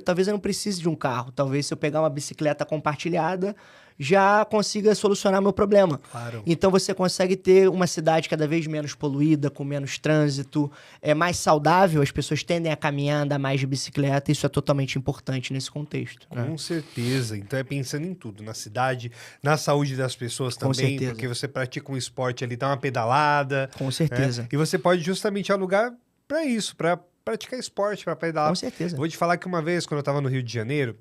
talvez eu não precise de um carro. Talvez se eu pegar uma bicicleta compartilhada, já consiga solucionar meu problema. Claro. Então, você consegue ter uma cidade cada vez menos poluída, com menos trânsito, mais saudável, as pessoas tendem a caminhar, andar mais de bicicleta, isso é totalmente importante nesse contexto. Com certeza. Então, é pensando em tudo, na cidade, na saúde das pessoas também, com certeza. Porque você pratica um esporte ali, dá uma pedalada. Com certeza. Né? E você pode justamente alugar para isso, para praticar esporte, para pedalar. Com certeza. Vou te falar que uma vez, quando eu estava no Rio de Janeiro,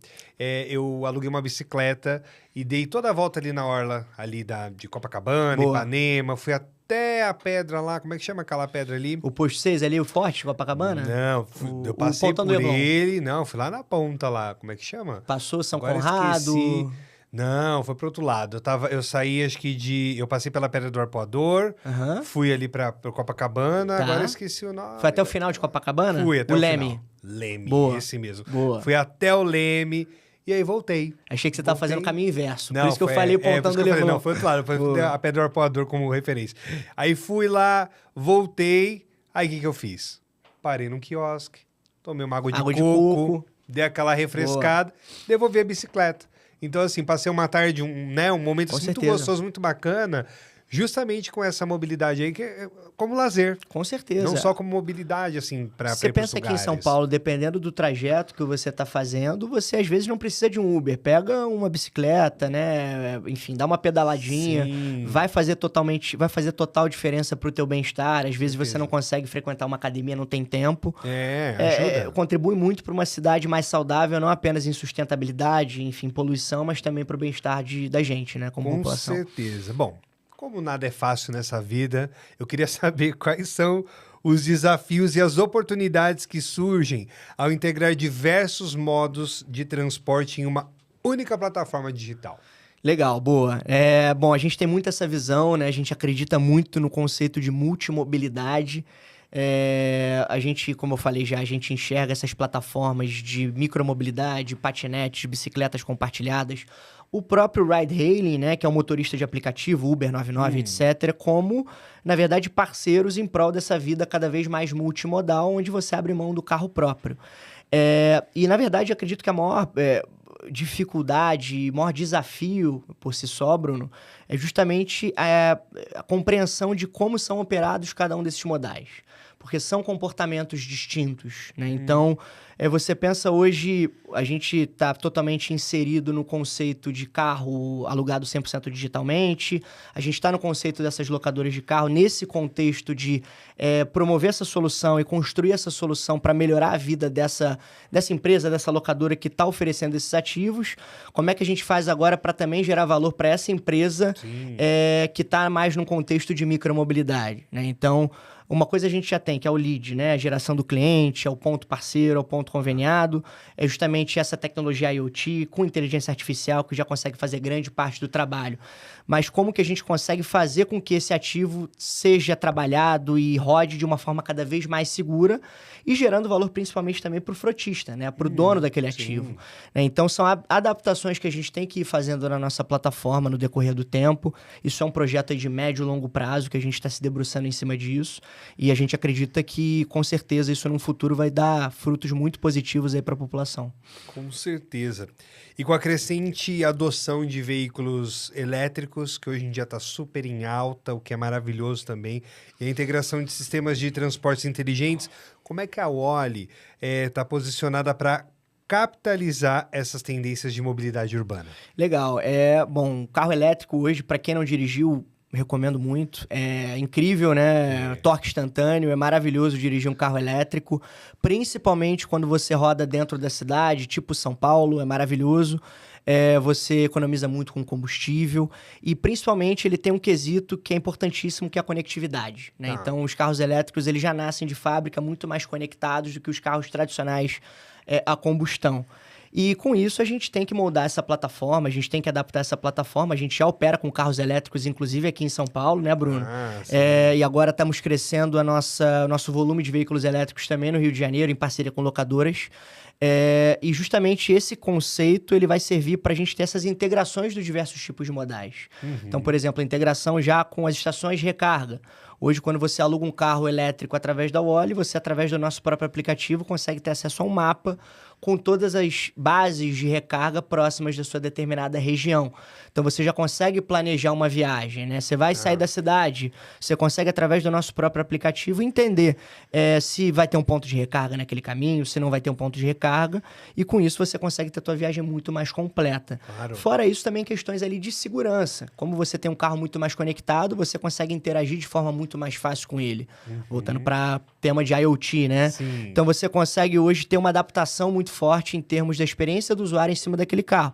eu aluguei uma bicicleta e dei toda a volta ali na orla ali de Copacabana, Ipanema, fui até a pedra lá, como é que chama aquela pedra ali? O posto 6 ali, o Forte, Copacabana? Não, eu passei por ele, fui lá na ponta lá, como é que chama? Passou São Conrado... Esqueci. Não, foi pro outro lado. Eu saí, acho que eu passei pela Pedra do Arpoador, fui ali pra Copacabana, agora eu esqueci o nome. Foi até o final de Copacabana? Fui até o Leme. Final. Leme, Boa. esse mesmo. Boa. Fui até o Leme e aí voltei. Achei que você tava fazendo o caminho inverso. Não, por isso que eu falei pontando o Leblon. Não, foi outro lado, foi a Pedra do Arpoador como referência. Aí fui lá, voltei, aí o que eu fiz? Parei num quiosque, tomei uma água de coco. dei aquela refrescada, devolvi a bicicleta. Então, assim, passei uma tarde, um momento assim, muito gostoso, muito bacana, justamente com essa mobilidade aí, que é como lazer. Com certeza. Não só como mobilidade, assim, para Você pensa aqui em São Paulo, dependendo do trajeto que você está fazendo, você às vezes não precisa de um Uber. Pega uma bicicleta, né? Enfim, dá uma pedaladinha. Sim. Vai fazer total diferença para o teu bem-estar. Às vezes você não consegue frequentar uma academia, não tem tempo. Ajuda. Contribui muito para uma cidade mais saudável, não apenas em sustentabilidade, enfim, poluição, mas também para o bem-estar da gente, né? Como população. Com certeza. Bom, como nada é fácil nessa vida, eu queria saber quais são os desafios e as oportunidades que surgem ao integrar diversos modos de transporte em uma única plataforma digital. Legal, boa. Bom, a gente tem muito essa visão, né? A gente acredita muito no conceito de multimobilidade. A gente, como eu falei já, a gente enxerga essas plataformas de micromobilidade, patinetes, bicicletas compartilhadas, o próprio ride-hailing, né, que é um motorista de aplicativo, Uber 99, etc., como, na verdade, parceiros em prol dessa vida cada vez mais multimodal, onde você abre mão do carro próprio. E, na verdade, eu acredito que a maior dificuldade, maior desafio por si só, Bruno, é justamente a compreensão de como são operados cada um desses modais. Porque são comportamentos distintos, né? Então, você pensa hoje, a gente está totalmente inserido no conceito de carro alugado 100% digitalmente, a gente está no conceito dessas locadoras de carro, nesse contexto de promover essa solução e construir essa solução para melhorar a vida dessa empresa, dessa locadora que está oferecendo esses ativos. Como é que a gente faz agora para também gerar valor para essa empresa que está mais num contexto de micromobilidade, né? Então, uma coisa a gente já tem, que é o lead, né? A geração do cliente, é o ponto parceiro, é o ponto conveniado. É justamente essa tecnologia IoT com inteligência artificial que já consegue fazer grande parte do trabalho. Mas como que a gente consegue fazer com que esse ativo seja trabalhado e rode de uma forma cada vez mais segura e gerando valor principalmente também para o frotista, né? Para o dono daquele ativo. Né? Então, são adaptações que a gente tem que ir fazendo na nossa plataforma no decorrer do tempo. Isso é um projeto aí de médio e longo prazo que a gente está se debruçando em cima disso. E a gente acredita que, com certeza, isso no futuro vai dar frutos muito positivos aí para a população. Com certeza. E com a crescente adoção de veículos elétricos, que hoje em dia está super em alta, o que é maravilhoso também, e a integração de sistemas de transportes inteligentes, como é que a Wally está posicionada para capitalizar essas tendências de mobilidade urbana? Legal. Bom, carro elétrico hoje, para quem não dirigiu, recomendo muito. É incrível, né? Torque instantâneo, é maravilhoso dirigir um carro elétrico, principalmente quando você roda dentro da cidade, tipo São Paulo, é maravilhoso. Você economiza muito com combustível e, principalmente, ele tem um quesito que é importantíssimo, que é a conectividade, né? Então, os carros elétricos, eles já nascem de fábrica muito mais conectados do que os carros tradicionais a combustão. E com isso a gente tem que moldar essa plataforma, a gente tem que adaptar essa plataforma. A gente já opera com carros elétricos, inclusive aqui em São Paulo, né, Bruno? E agora estamos crescendo o nosso volume de veículos elétricos também no Rio de Janeiro, em parceria com locadoras. E justamente esse conceito ele vai servir para a gente ter essas integrações dos diversos tipos de modais. Então, por exemplo, a integração já com as estações de recarga. Hoje, quando você aluga um carro elétrico através da Wally, você, através do nosso próprio aplicativo, consegue ter acesso a um mapa com todas as bases de recarga próximas da sua determinada região. Então, você já consegue planejar uma viagem, né? Você vai sair da cidade, você consegue, através do nosso próprio aplicativo, entender se vai ter um ponto de recarga naquele caminho, se não vai ter um ponto de recarga, e com isso você consegue ter a tua viagem muito mais completa. Claro. Fora isso, também questões ali de segurança. Como você tem um carro muito mais conectado, você consegue interagir de forma muito mais fácil com ele. Voltando para tema de IoT, né? Sim. Então, você consegue hoje ter uma adaptação muito forte em termos da experiência do usuário em cima daquele carro.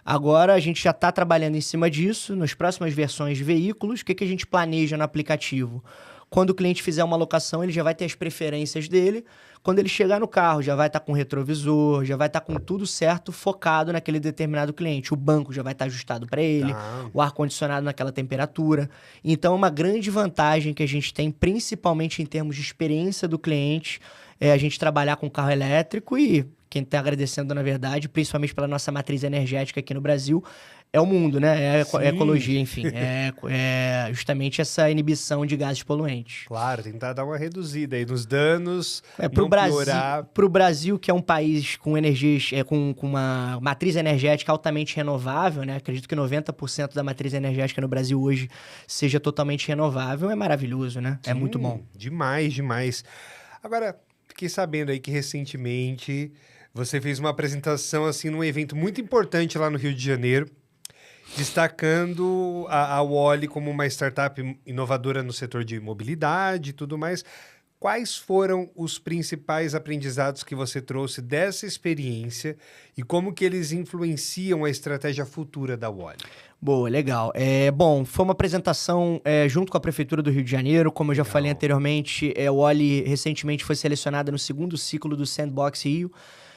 Agora, a gente já está trabalhando em cima disso. Nas próximas versões de veículos, o que a gente planeja no aplicativo? Quando o cliente fizer uma locação, ele já vai ter as preferências dele. Quando ele chegar no carro, já vai estar com retrovisor, já vai estar com tudo certo, focado naquele determinado cliente. O banco já vai estar ajustado para ele, o ar-condicionado naquela temperatura. Então, uma grande vantagem que a gente tem, principalmente em termos de experiência do cliente, é a gente trabalhar com carro elétrico e quem está agradecendo, na verdade, principalmente pela nossa matriz energética aqui no Brasil, é o mundo, né? É a ecologia, enfim. É justamente essa inibição de gases poluentes. Claro, tentar dar uma reduzida aí nos danos, Pro não piorar. Para o Brasil, que é um país com energias, com uma matriz energética altamente renovável, né? Acredito que 90% da matriz energética no Brasil hoje seja totalmente renovável, é maravilhoso, né? É muito bom. Demais, demais. Agora, fiquei sabendo aí que recentemente você fez uma apresentação assim num evento muito importante lá no Rio de Janeiro, destacando a Wally como uma startup inovadora no setor de mobilidade e tudo mais. Quais foram os principais aprendizados que você trouxe dessa experiência e como que eles influenciam a estratégia futura da Wally? Boa, legal. Bom, foi uma apresentação junto com a Prefeitura do Rio de Janeiro. Como eu já falei anteriormente, a Wally recentemente foi selecionada no segundo ciclo do Sandbox Rio.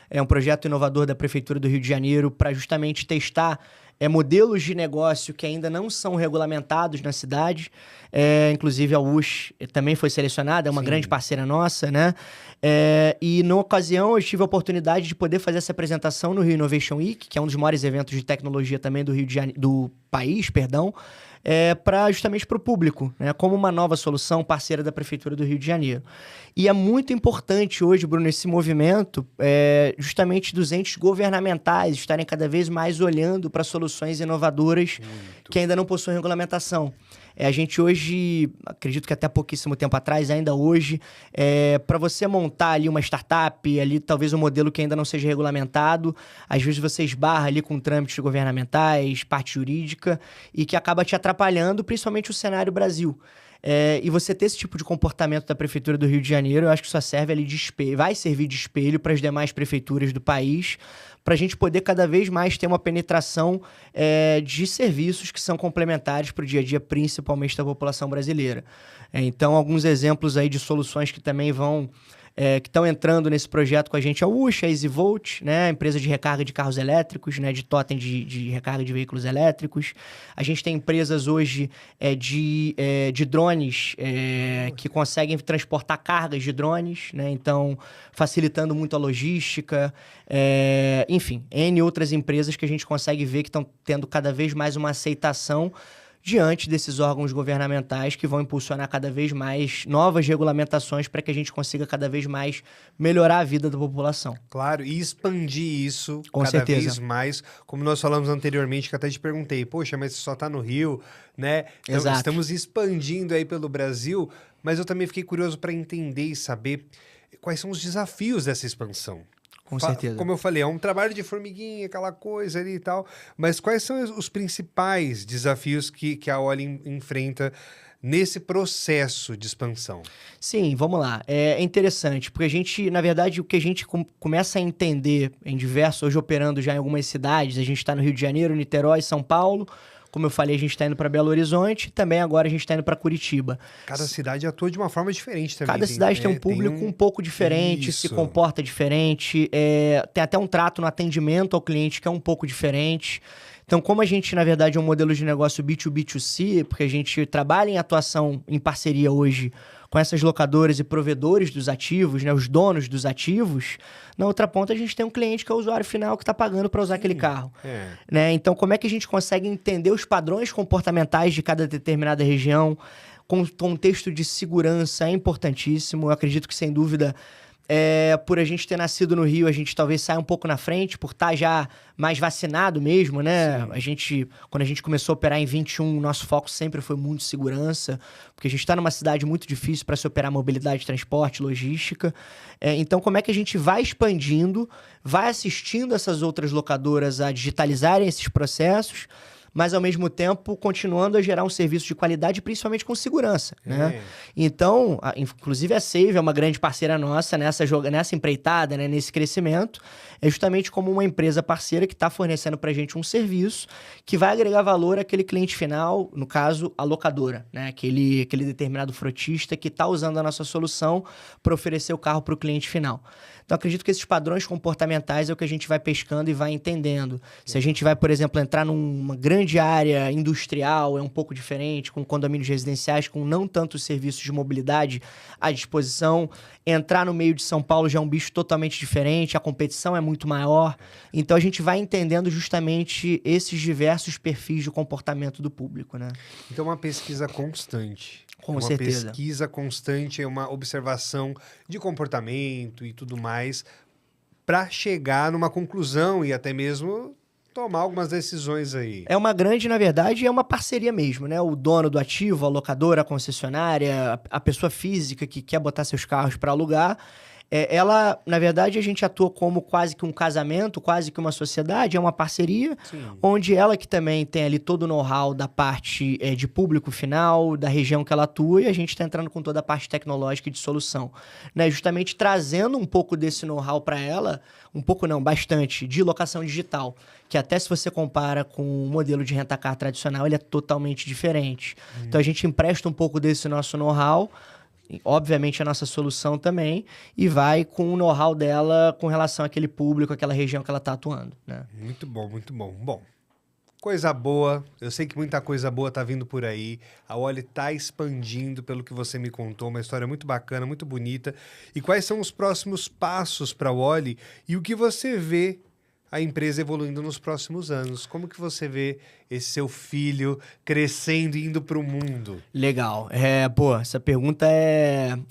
É um projeto inovador da Prefeitura do Rio de Janeiro para justamente testar modelos de negócio que ainda não são regulamentados na cidade. Inclusive, a USH também foi selecionada, é uma grande parceira nossa, né? E, na ocasião, eu tive a oportunidade de poder fazer essa apresentação no Rio Innovation Week, que é um dos maiores eventos de tecnologia também do país, perdão, justamente para o público, né? Como uma nova solução parceira da Prefeitura do Rio de Janeiro. E é muito importante hoje, Bruno, esse movimento, justamente dos entes governamentais estarem cada vez mais olhando para soluções inovadoras que ainda não possuem regulamentação. A gente hoje, acredito que até pouquíssimo tempo atrás, ainda hoje, para você montar ali uma startup, ali talvez um modelo que ainda não seja regulamentado, às vezes você esbarra ali com trâmites governamentais, parte jurídica, e que acaba te atrapalhando, principalmente o cenário Brasil. E você ter esse tipo de comportamento da Prefeitura do Rio de Janeiro, eu acho que só serve ali de espelho, vai servir de espelho para as demais prefeituras do país, para a gente poder cada vez mais ter uma penetração de serviços que são complementares para o dia a dia, principalmente da população brasileira. Então, alguns exemplos aí de soluções que também que estão entrando nesse projeto com a gente, a USH, a EasyVolt, né, a empresa de recarga de carros elétricos, né, de totem de recarga de veículos elétricos. A gente tem empresas hoje de drones que conseguem transportar cargas de drones, né, então facilitando muito a logística. Enfim, N outras empresas que a gente consegue ver que estão tendo cada vez mais uma aceitação diante desses órgãos governamentais que vão impulsionar cada vez mais novas regulamentações para que a gente consiga cada vez mais melhorar a vida da população. Claro, e expandir isso Com cada certeza. vez mais, como nós falamos anteriormente, que até te perguntei, poxa, mas você só está no Rio, né? Então, Exato. estamos expandindo aí pelo Brasil, mas eu também fiquei curioso para entender e saber quais são os desafios dessa expansão. Com certeza. Como eu falei, é um trabalho de formiguinha, aquela coisa ali e tal, mas quais são os principais desafios que a Wally enfrenta nesse processo de expansão? Sim, vamos lá. É interessante, porque a gente, na verdade, o que a gente começa a entender hoje operando já em algumas cidades, a gente está no Rio de Janeiro, Niterói, São Paulo. Como eu falei, a gente está indo para Belo Horizonte, também agora a gente está indo para Curitiba. Cada cidade atua de uma forma diferente também. Cada cidade tem um público um pouco diferente, se comporta diferente, tem até um trato no atendimento ao cliente que é um pouco diferente. Então, como a gente, na verdade, é um modelo de negócio B2B2C, porque a gente trabalha em atuação em parceria hoje com essas locadoras e provedores dos ativos, né, os donos dos ativos, na outra ponta a gente tem um cliente que é o usuário final que está pagando para usar aquele carro. Né? Então, como é que a gente consegue entender os padrões comportamentais de cada determinada região? Com contexto de segurança é importantíssimo. Eu acredito que, sem dúvida, por a gente ter nascido no Rio, a gente talvez saia um pouco na frente, por estar já mais vacinado mesmo, né? Quando a gente começou a operar em 21, o nosso foco sempre foi muito segurança, porque a gente está numa cidade muito difícil para se operar mobilidade, transporte, logística. Então, como é que a gente vai expandindo, vai assistindo essas outras locadoras a digitalizarem esses processos, mas, ao mesmo tempo, continuando a gerar um serviço de qualidade, principalmente com segurança, né? Então, inclusive a Save é uma grande parceira nossa nessa empreitada, né? Nesse crescimento, é justamente como uma empresa parceira que está fornecendo para a gente um serviço que vai agregar valor àquele cliente final, no caso, a locadora, né? Aquele determinado frotista que está usando a nossa solução para oferecer o carro para o cliente final. Então, acredito que esses padrões comportamentais é o que a gente vai pescando e vai entendendo. Se a gente vai, por exemplo, entrar numa grande área industrial, é um pouco diferente, com condomínios residenciais, com não tantos serviços de mobilidade à disposição. Entrar no meio de São Paulo já é um bicho totalmente diferente, a competição é muito maior. Então, a gente vai entendendo justamente esses diversos perfis de comportamento do público, né? Então, uma pesquisa constante. Com certeza. Uma pesquisa constante, é uma observação de comportamento e tudo mais, para chegar numa conclusão e até mesmo tomar algumas decisões aí. É uma grande, na verdade, é uma parceria mesmo, né? O dono do ativo, a locadora, a concessionária, a pessoa física que quer botar seus carros para alugar, ela, na verdade, a gente atua como quase que um casamento, quase que uma sociedade, é uma parceria, Sim. onde ela que também tem ali todo o know-how da parte de público final, da região que ela atua, e a gente está entrando com toda a parte tecnológica e de solução, né? Justamente trazendo um pouco desse know-how para ela, um pouco não, bastante, de locação digital, que até se você compara com o modelo de rent-a-car tradicional, ele é totalmente diferente. Então a gente empresta um pouco desse nosso know-how, obviamente a nossa solução também, e vai com o know-how dela com relação àquele público, àquela região que ela está atuando, né? Muito bom, muito bom. Bom, coisa boa, eu sei que muita coisa boa tá vindo por aí, a Wally tá expandindo pelo que você me contou, uma história muito bacana, muito bonita. E quais são os próximos passos para a Wally e o que você vê a empresa evoluindo nos próximos anos? Como que você vê esse seu filho crescendo e indo para o mundo? Legal. Essa pergunta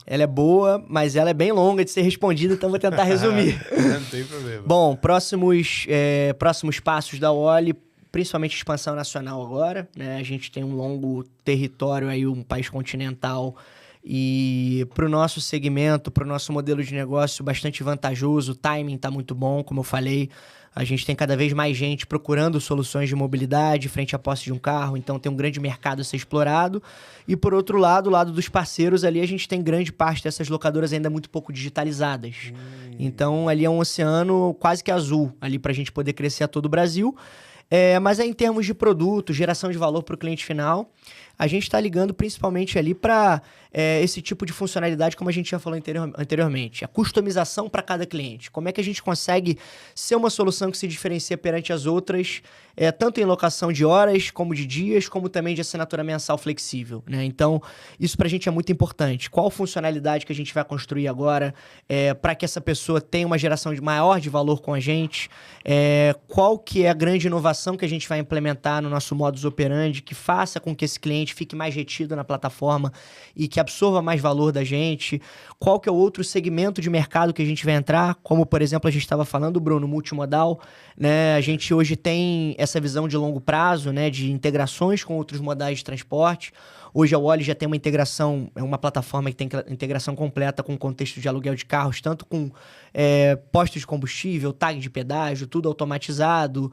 ela é boa, mas ela é bem longa de ser respondida, então vou tentar resumir. Não tem problema. Bom, próximos passos da Wally, principalmente expansão nacional agora, né? A gente tem um longo território aí, um país continental, e para o nosso segmento, para o nosso modelo de negócio, bastante vantajoso, o timing está muito bom, como eu falei. A gente tem cada vez mais gente procurando soluções de mobilidade frente à posse de um carro, então tem um grande mercado a ser explorado. E por outro lado, o lado dos parceiros ali, a gente tem grande parte dessas locadoras ainda muito pouco digitalizadas. Então ali é um oceano quase que azul ali para a gente poder crescer a todo o Brasil. Mas em termos de produto, geração de valor para o cliente final, a gente está ligando principalmente ali para esse tipo de funcionalidade, como a gente já falou anteriormente. A customização para cada cliente. Como é que a gente consegue ser uma solução que se diferencia perante as outras, tanto em locação de horas, como de dias, como também de assinatura mensal flexível, né? Então, isso para a gente é muito importante. Qual funcionalidade que a gente vai construir agora para que essa pessoa tenha uma geração maior de valor com a gente? Qual que é a grande inovação que a gente vai implementar no nosso modus operandi que faça com que esse cliente fique mais retido na plataforma e que absorva mais valor da gente? Qual que é o outro segmento de mercado que a gente vai entrar? Como, por exemplo, a gente estava falando, Bruno, multimodal, né? A gente hoje tem essa visão de longo prazo, né? De integrações com outros modais de transporte. Hoje a Wally já tem uma integração, é uma plataforma que tem integração completa com o contexto de aluguel de carros, tanto com postos de combustível, tag de pedágio, tudo automatizado,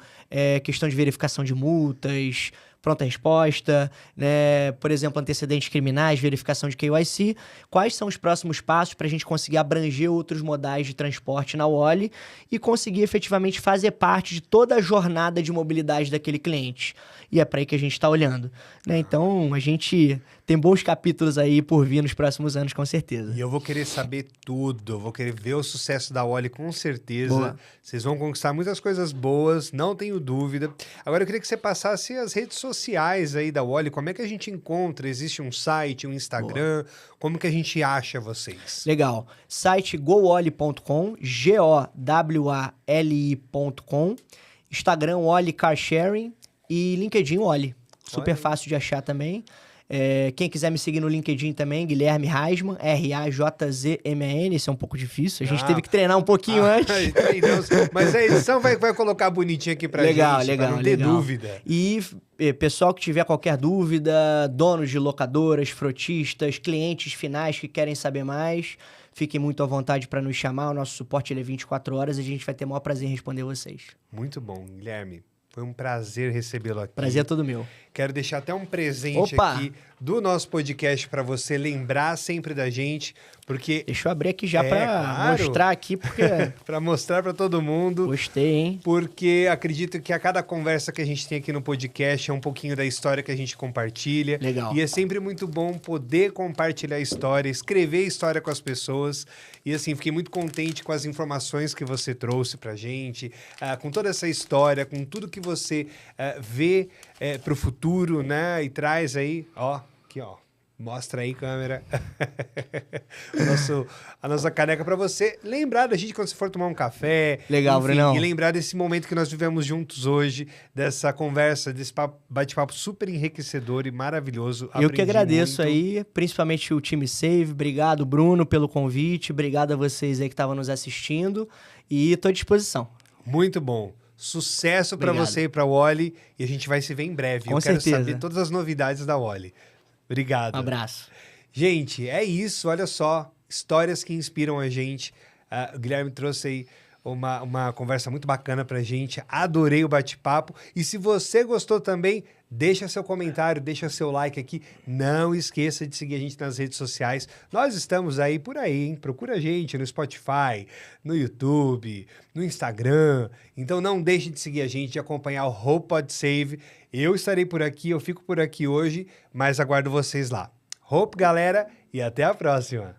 questão de verificação de multas, pronta resposta, né? Por exemplo, antecedentes criminais, verificação de KYC. Quais são os próximos passos para a gente conseguir abranger outros modais de transporte na Wally e conseguir efetivamente fazer parte de toda a jornada de mobilidade daquele cliente? E é para aí que a gente está olhando, né? Então, a gente tem bons capítulos aí por vir nos próximos anos, com certeza. E eu vou querer saber tudo, eu vou querer ver o sucesso da Wally, com certeza. Boa. Vocês vão conquistar muitas coisas boas, não tenho dúvida. Agora, eu queria que você passasse as redes sociais aí da Wally. Como é que a gente encontra? Existe um site, um Instagram? Boa. Como que a gente acha vocês? Legal. Site gowally.com, GOWALI.com. Instagram Wally Car Sharing. E LinkedIn Wally. Super fácil de achar também. Quem quiser me seguir no LinkedIn também, Guilherme Raisman, RAJZMAN. Esse é um pouco difícil. A gente teve que treinar um pouquinho antes. Mas a edição vai colocar bonitinho aqui pra gente, pra não ter dúvida. E pessoal que tiver qualquer dúvida, donos de locadoras, frotistas, clientes finais que querem saber mais, fiquem muito à vontade para nos chamar. O nosso suporte ele é 24 horas e a gente vai ter o maior prazer em responder vocês. Muito bom, Guilherme. Foi um prazer recebê-lo aqui. Prazer é todo meu. Quero deixar até um presente aqui do nosso podcast para você lembrar sempre da gente, porque... Deixa eu abrir aqui já para mostrar aqui, porque... para mostrar para todo mundo. Gostei, hein? Porque acredito que a cada conversa que a gente tem aqui no podcast é um pouquinho da história que a gente compartilha. Legal. E é sempre muito bom poder compartilhar a história, escrever história com as pessoas. E assim, fiquei muito contente com as informações que você trouxe pra gente, com toda essa história, com tudo que você vê pro futuro, né? E traz aí, ó, aqui, ó. Mostra aí, câmera. A nossa caneca para você lembrar da gente quando você for tomar um café. Legal, enfim, Brunão. E lembrar desse momento que nós vivemos juntos hoje, dessa conversa, desse bate-papo super enriquecedor e maravilhoso. Eu que agradeço muito. aí, principalmente o time Save. Obrigado, Bruno, pelo convite. Obrigado a vocês aí que estavam nos assistindo. E estou à disposição. Muito bom. Sucesso para você e para a Wally. E a gente vai se ver em breve. Com certeza. Quero saber todas as novidades da Wally. Obrigado. Um abraço. Gente, é isso. Olha só. Histórias que inspiram a gente. O Guilherme trouxe aí uma conversa muito bacana pra gente. Adorei o bate-papo. E se você gostou também, deixa seu comentário, deixa seu like aqui. Não esqueça de seguir a gente nas redes sociais. Nós estamos aí por aí, hein? Procura a gente no Spotify, no YouTube, no Instagram. Então não deixe de seguir a gente, de acompanhar o Hope Pod Save. Eu estarei por aqui, eu fico por aqui hoje, mas aguardo vocês lá. Hope, galera, e até a próxima!